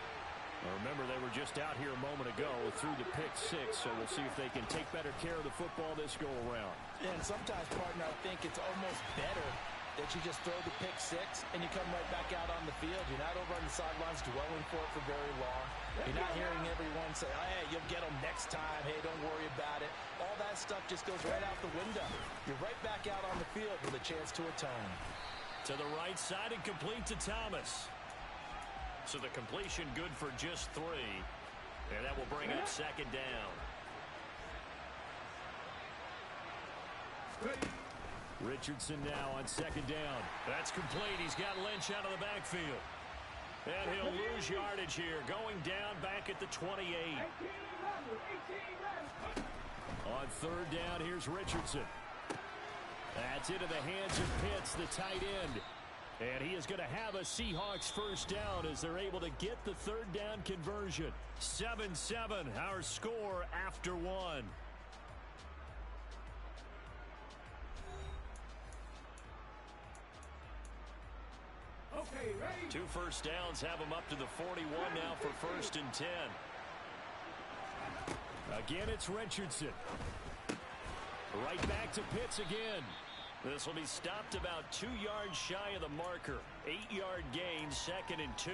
D: Now remember, they were just out here a moment ago through the pick six, so we'll see if they can take better care of the football this go-around.
E: And sometimes, partner, I think it's almost better that you just throw the pick six and you come right back out on the field. You're not over on the sidelines dwelling for it for very long. You're not hearing everyone say, oh, hey, you'll get them next time. Hey, don't worry about it. All that stuff just goes right out the window. You're right back out on the field with a chance to atone.
D: To the right side and complete to Thomas. So the completion good for just 3. And that will bring up second down. Richardson now on second down. That's complete. He's got Lynch out of the backfield. And he'll lose yardage here. Going down back at the 28. On third down, here's Richardson. That's into the hands of Pitts, the tight end. And he is going to have a Seahawks first down as they're able to get the third down conversion. 7-7, our score after one.
F: Okay, ready?
D: 2 first downs have them up to the 41 now for 1st and 10. Again, it's Richardson. Right back to Pitts again. This will be stopped about 2 yards shy of the marker. 8-yard gain, 2nd and 2.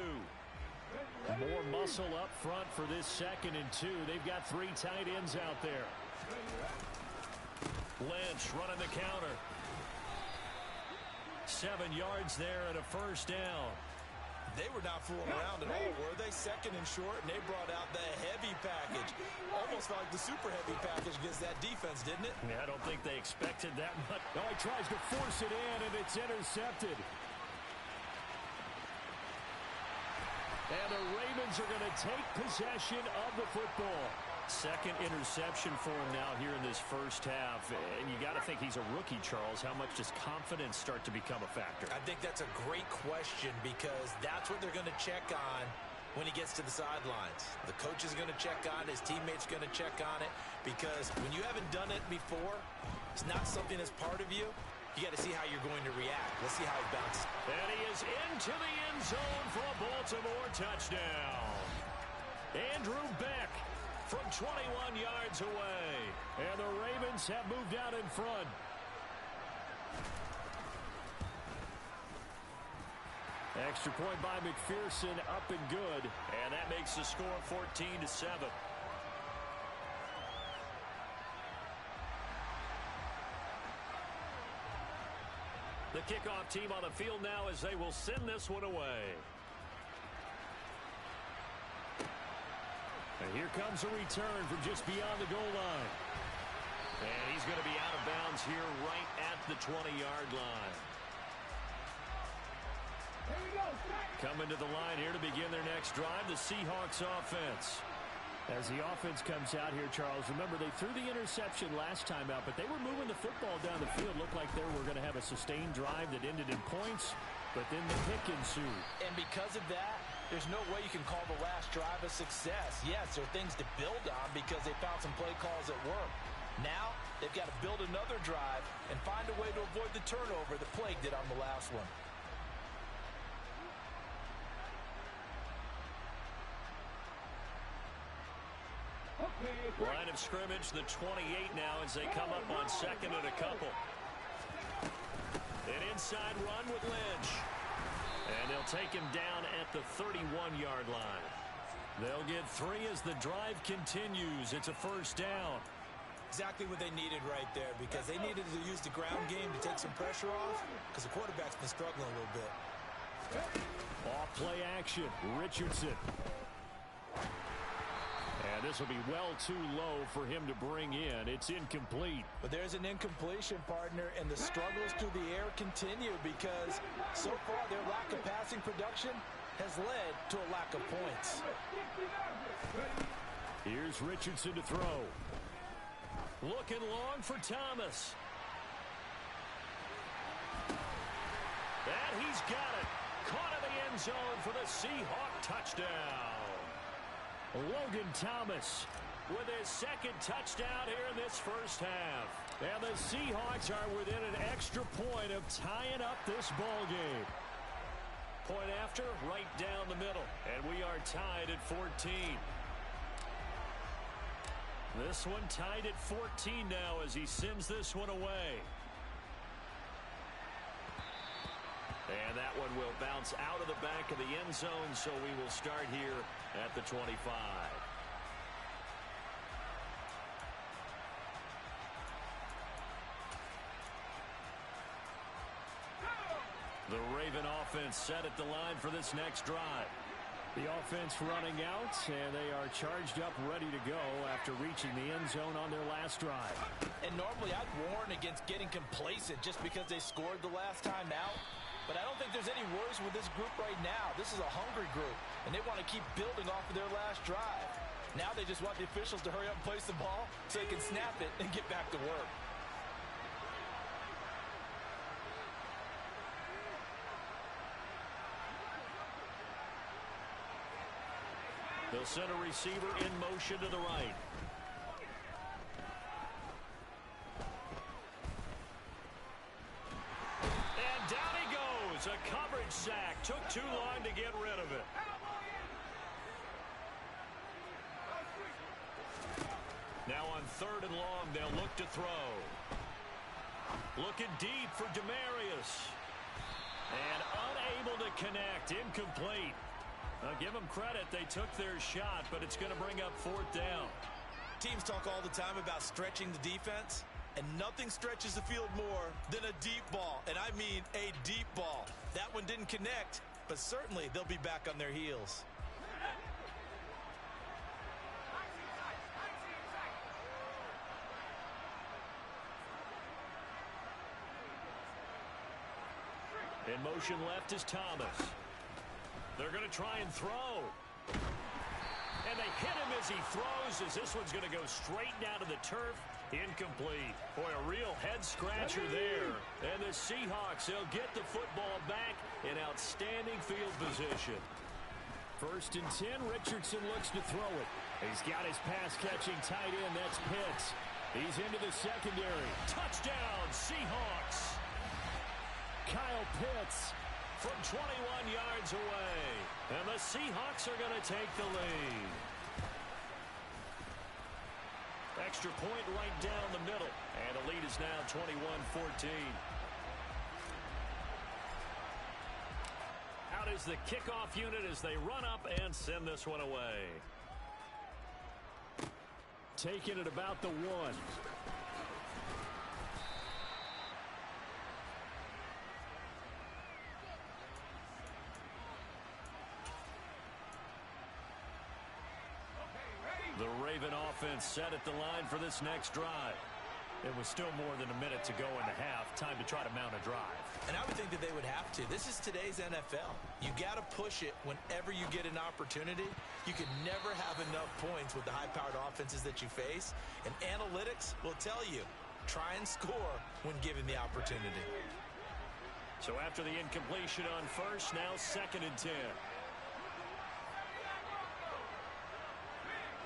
D: More muscle up front for this 2nd and 2. They've got 3 tight ends out there. Lynch running the counter. 7 yards there and a first down.
E: They were not fooling around at all, were they? 2nd and short, and they brought out the heavy package. Almost felt like the super heavy package against that defense, didn't it?
D: Yeah, I don't think they expected that much. Oh, he tries to force it in, and it's intercepted. And the Ravens are going to take possession of the football. 2nd interception for him now here in this first half. And you got to think he's a rookie, Charles. How much does confidence start to become a factor?
E: I think that's a great question because that's what they're going to check on when he gets to the sidelines. The coach is going to check on it. His teammates are going to check on it because when you haven't done it before, it's not something that's part of you. You got to see how you're going to react. Let's see how he bounces.
D: And he is into the end zone for a Baltimore touchdown. Andrew Beck from 21 yards away. And the Ravens have moved out in front. Extra point by McPherson, up and good. And that makes the score 14-7. The kickoff team on the field now as they will send this one away. And here comes a return from just beyond the goal line. And he's going to be out of bounds here right at the 20-yard line. Coming to the line here to begin their next drive, the Seahawks offense. As the offense comes out here, Charles, remember they threw the interception last time out, but they were moving the football down the field. Looked like they were going to have a sustained drive that ended in points, but then the pick ensued.
E: And because of that, there's no way you can call the last drive a success. Yes, there are things to build on because they found some play calls that work. Now, they've got to build another drive and find a way to avoid the turnover that plagued it on the last one.
D: Line of scrimmage, the 28 now as they come up on 2nd and a couple. An inside run with Lynch. And they'll take him down at the 31-yard line. They'll get 3 as the drive continues. It's a first down.
E: Exactly what they needed right there because they needed to use the ground game to take some pressure off because the quarterback's been struggling a little bit.
D: Off play action, Richardson. And this will be well too low for him to bring in. It's incomplete.
E: But there's an incompletion, partner, and the struggles through the air continue because so far their lack of passing production has led to a lack of points.
D: Here's Richardson to throw. Looking long for Thomas. And he's got it. Caught in the end zone for the Seahawk touchdown. Logan Thomas with his 2nd touchdown here in this first half. And the Seahawks are within an extra point of tying up this ball game. Point after, right down the middle. And we are tied at 14. This one tied at 14 now as he sends this one away. And that one will bounce out of the back of the end zone, so we will start here at the 25. The Raven offense set at the line for this next drive. The offense running out, and they are charged up, ready to go after reaching the end zone on their last drive.
E: And normally I'd warn against getting complacent just because they scored the last time out. But I don't think there's any worries with this group right now. This is a hungry group, and they want to keep building off of their last drive. Now they just want the officials to hurry up and place the ball so they can snap it and get back to work.
D: They'll send a receiver in motion to the right. And down he goes. A coverage sack. Took too long to get rid of it. Now on 3rd and long, they'll look to throw. Looking deep for Demarius. And unable to connect. Incomplete. I'll give them credit. They took their shot, but it's going to bring up 4th down.
E: Teams talk all the time about stretching the defense, and nothing stretches the field more than a deep ball, and I mean a deep ball. That one didn't connect, but certainly they'll be back on their heels.
D: In motion left is Thomas. They're going to try and throw. And they hit him as he throws, as this one's going to go straight down to the turf. Incomplete. Boy, a real head-scratcher there. And the Seahawks, they'll get the football back in outstanding field position. 1st and 10, Richardson looks to throw it. He's got his pass-catching tight end, that's Pitts. He's into the secondary. Touchdown, Seahawks. Kyle Pitts from 21 yards away. And the Seahawks are going to take the lead. Extra point right down the middle. And the lead is now 21-14. Out is the kickoff unit as they run up and send this one away. Taking it about the 1. The Raven offense set at the line for this next drive. It was still more than a minute to go in the half. Time to try to mount a drive.
E: And I would think that they would have to. This is today's NFL. You got to push it whenever you get an opportunity. You can never have enough points with the high-powered offenses that you face. And analytics will tell you, try and score when given the opportunity.
D: So after the incompletion on 1st, now 2nd and 10.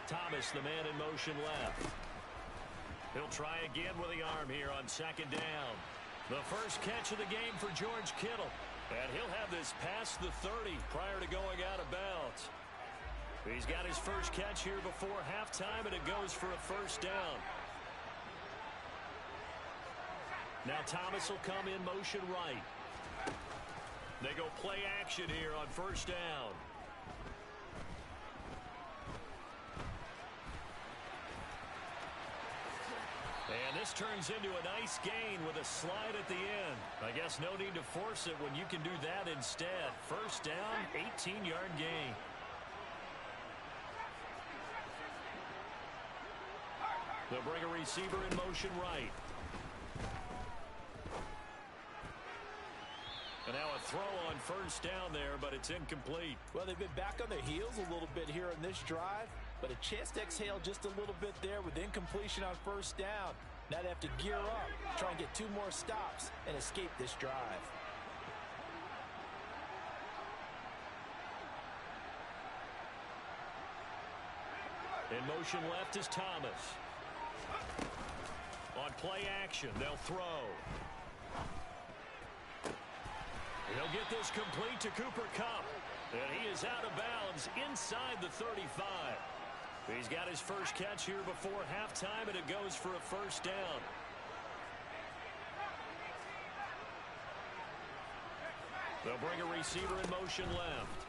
D: Thomas, the man in motion left. He'll try again with the arm here on 2nd down. The first catch of the game for George Kittle. And he'll have this past the 30 prior to going out of bounds. He's got his first catch here before halftime, and it goes for a 1st down. Now Thomas will come in motion right. They go play action here on 1st down. And this turns into a nice gain with a slide at the end. I guess no need to force it when you can do that instead. 1st down, 18-yard gain. They'll bring a receiver in motion right. And now a throw on 1st down there, but it's incomplete.
E: Well, they've been back on their heels a little bit here in this drive, but a chance to exhale just a little bit there with incompletion on 1st down. Now they have to gear up, try and get 2 more stops, and escape this drive.
D: In motion left is Thomas. On play action, they'll throw. He'll get this complete to Cooper Kupp. And he is out of bounds inside the 35. He's got his first catch here before halftime, and it goes for a 1st down. They'll bring a receiver in motion left.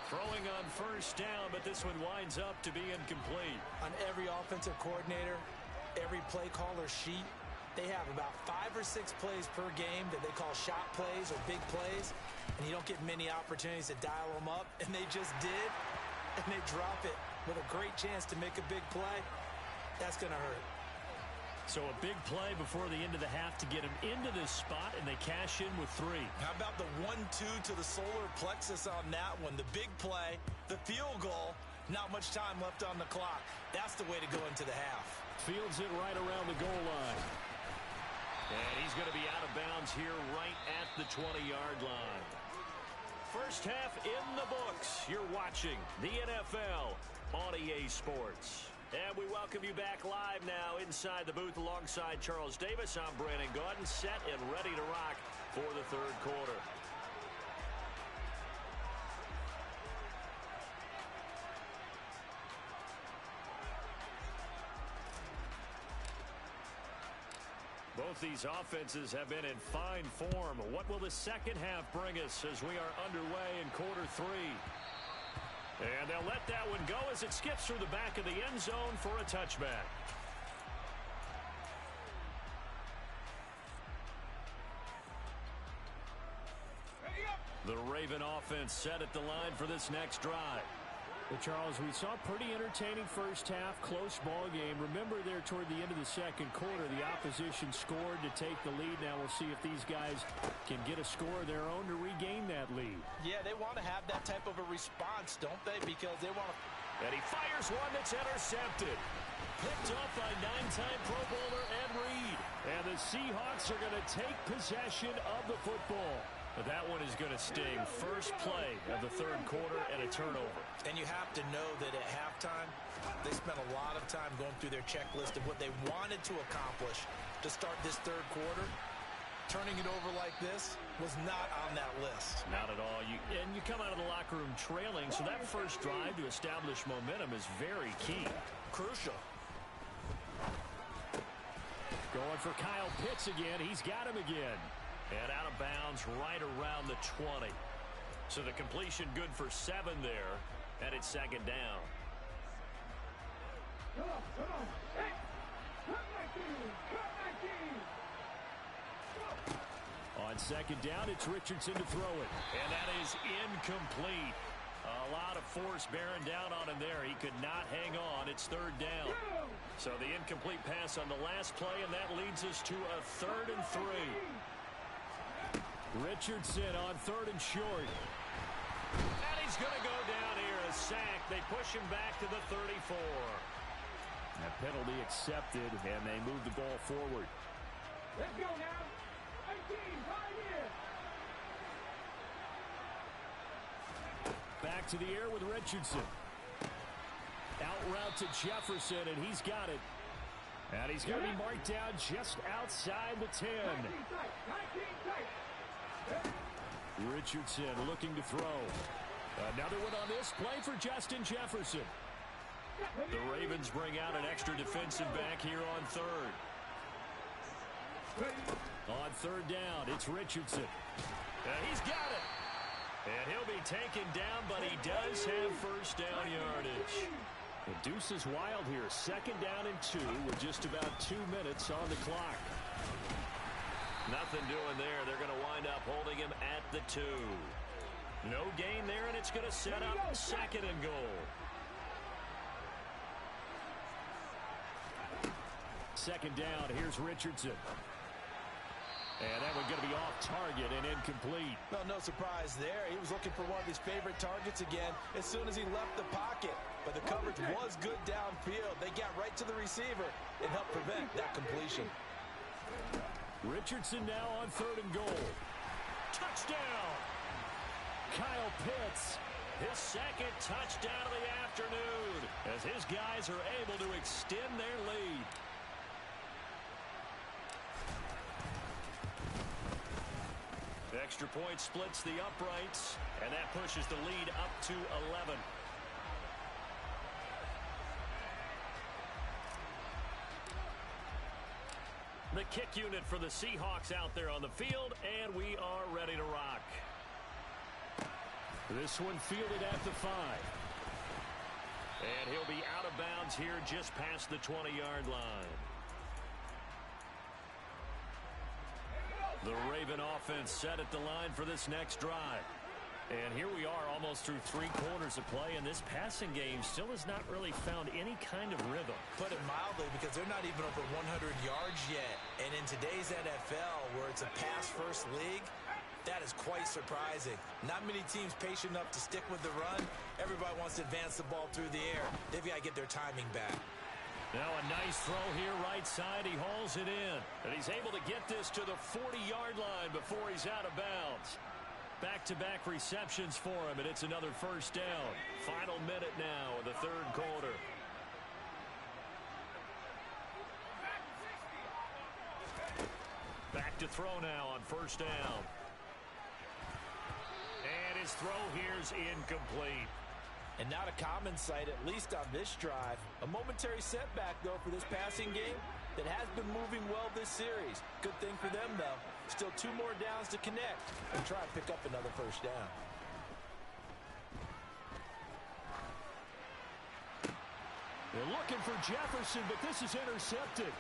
D: Throwing on 1st down, but this one winds up to be incomplete.
E: On every offensive coordinator, every play caller sheet, they have about 5 or 6 plays per game that they call shot plays or big plays, and you don't get many opportunities to dial them up, and they just did, and they drop it with a great chance to make a big play. That's going to hurt.
D: So a big play before the end of the half to get him into this spot, and they cash in with 3.
E: How about the 1-2 to the solar plexus on that one? The big play, the field goal, not much time left on the clock. That's the way to go into the half.
D: Fields it right around the goal line. And he's going to be out of bounds here right at the 20-yard line. First half in the books. You're watching the NFL on EA Sports. And we welcome you back live now inside the booth alongside Charles Davis. I'm Brandon Gaudin, set and ready to rock for the third quarter. Both these offenses have been in fine form. What will the second half bring us as we are underway in quarter 3? And they'll let that one go as it skips through the back of the end zone for a touchback. The Raven offense set at the line for this next drive.
B: Well, Charles, we saw a pretty entertaining first half, close ball game. Remember there toward the end of the second quarter, the opposition scored to take the lead. Now we'll see if these guys can get a score of their own to regain that lead.
E: Yeah, they want to have that type of a response, don't they? Because they want to...
D: And he fires one that's intercepted. Picked off by 9-time Pro Bowler Ed Reed. And the Seahawks are going to take possession of the football. But that one is going to sting. First play of the third quarter and a turnover.
E: And you have to know that at halftime, they spent a lot of time going through their checklist of what they wanted to accomplish to start this third quarter. Turning it over like this was not on that list.
D: Not at all. And you come out of the locker room trailing, so that first drive to establish momentum is very key.
E: Crucial.
D: Going for Kyle Pitts again. He's got him again. And out of bounds right around the 20. So the completion good for 7 there. And it's second down.
F: Come on. Hey, cut my team.
D: On second down, it's Richardson to throw it. And that is incomplete. A lot of force bearing down on him there. He could not hang on. It's third down. So the incomplete pass on the last play, and that leads us to a 3rd and 3. Richardson on 3rd and short. And he's going to go down here. A sack. They push him back to the 34. That penalty accepted, and they move the ball forward.
F: Let's go now. 18, right here.
D: Back to the air with Richardson. Out route to Jefferson, and he's got it. And he's going to be marked down just outside the 10.
F: 19 tight.
D: Richardson looking to throw. Another one on this play for Justin Jefferson. The Ravens bring out an extra defensive back here on 3rd. On 3rd down, it's Richardson. He's got it. And he'll be taken down, but he does have first down yardage. The deuce is wild here. 2nd down and 2 with just about 2 minutes on the clock. Nothing doing there. They're going to wind up holding him at the 2. No gain there, and it's going to set up 2nd and goal. 2nd down, here's Richardson. And that one's going to be off target and incomplete.
E: Well, no surprise there. He was looking for one of his favorite targets again as soon as he left the pocket. But the coverage was good downfield. They got right to the receiver and helped prevent that completion.
D: Richardson now on 3rd and goal. Touchdown! Kyle Pitts, his 2nd touchdown of the afternoon as his guys are able to extend their lead. Extra point splits the uprights, and that pushes the lead up to 11. The kick unit for the Seahawks out there on the field, and we are ready to rock. This one fielded at the 5. And he'll be out of bounds here just past the 20-yard line. The Raven offense set at the line for this next drive. And here we are almost through 3 quarters of play, and this passing game still has not really found any kind of rhythm.
E: Put it mildly, because they're not even over 100 yards yet. And in today's NFL, where it's a pass-first league, that is quite surprising. Not many teams patient enough to stick with the run. Everybody wants to advance the ball through the air. They've got to get their timing back.
D: Now a nice throw here right side. He hauls it in. And he's able to get this to the 40-yard line before he's out of bounds. Back-to-back receptions for him, and it's another first down. Final minute now of the third quarter. Back to throw now on first down. And his throw here's incomplete.
E: And not a common sight, at least on this drive. A momentary setback, though, for this passing game that has been moving well this series. Good thing for them, though. Still 2 more downs to connect and try and pick up another first down.
D: They're looking for Jefferson, but this is intercepted.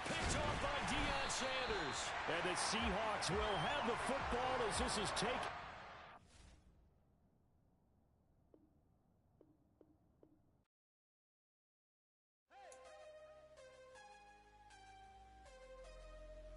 D: Picked off by Deion Sanders. And the Seahawks will have the football as this is taken.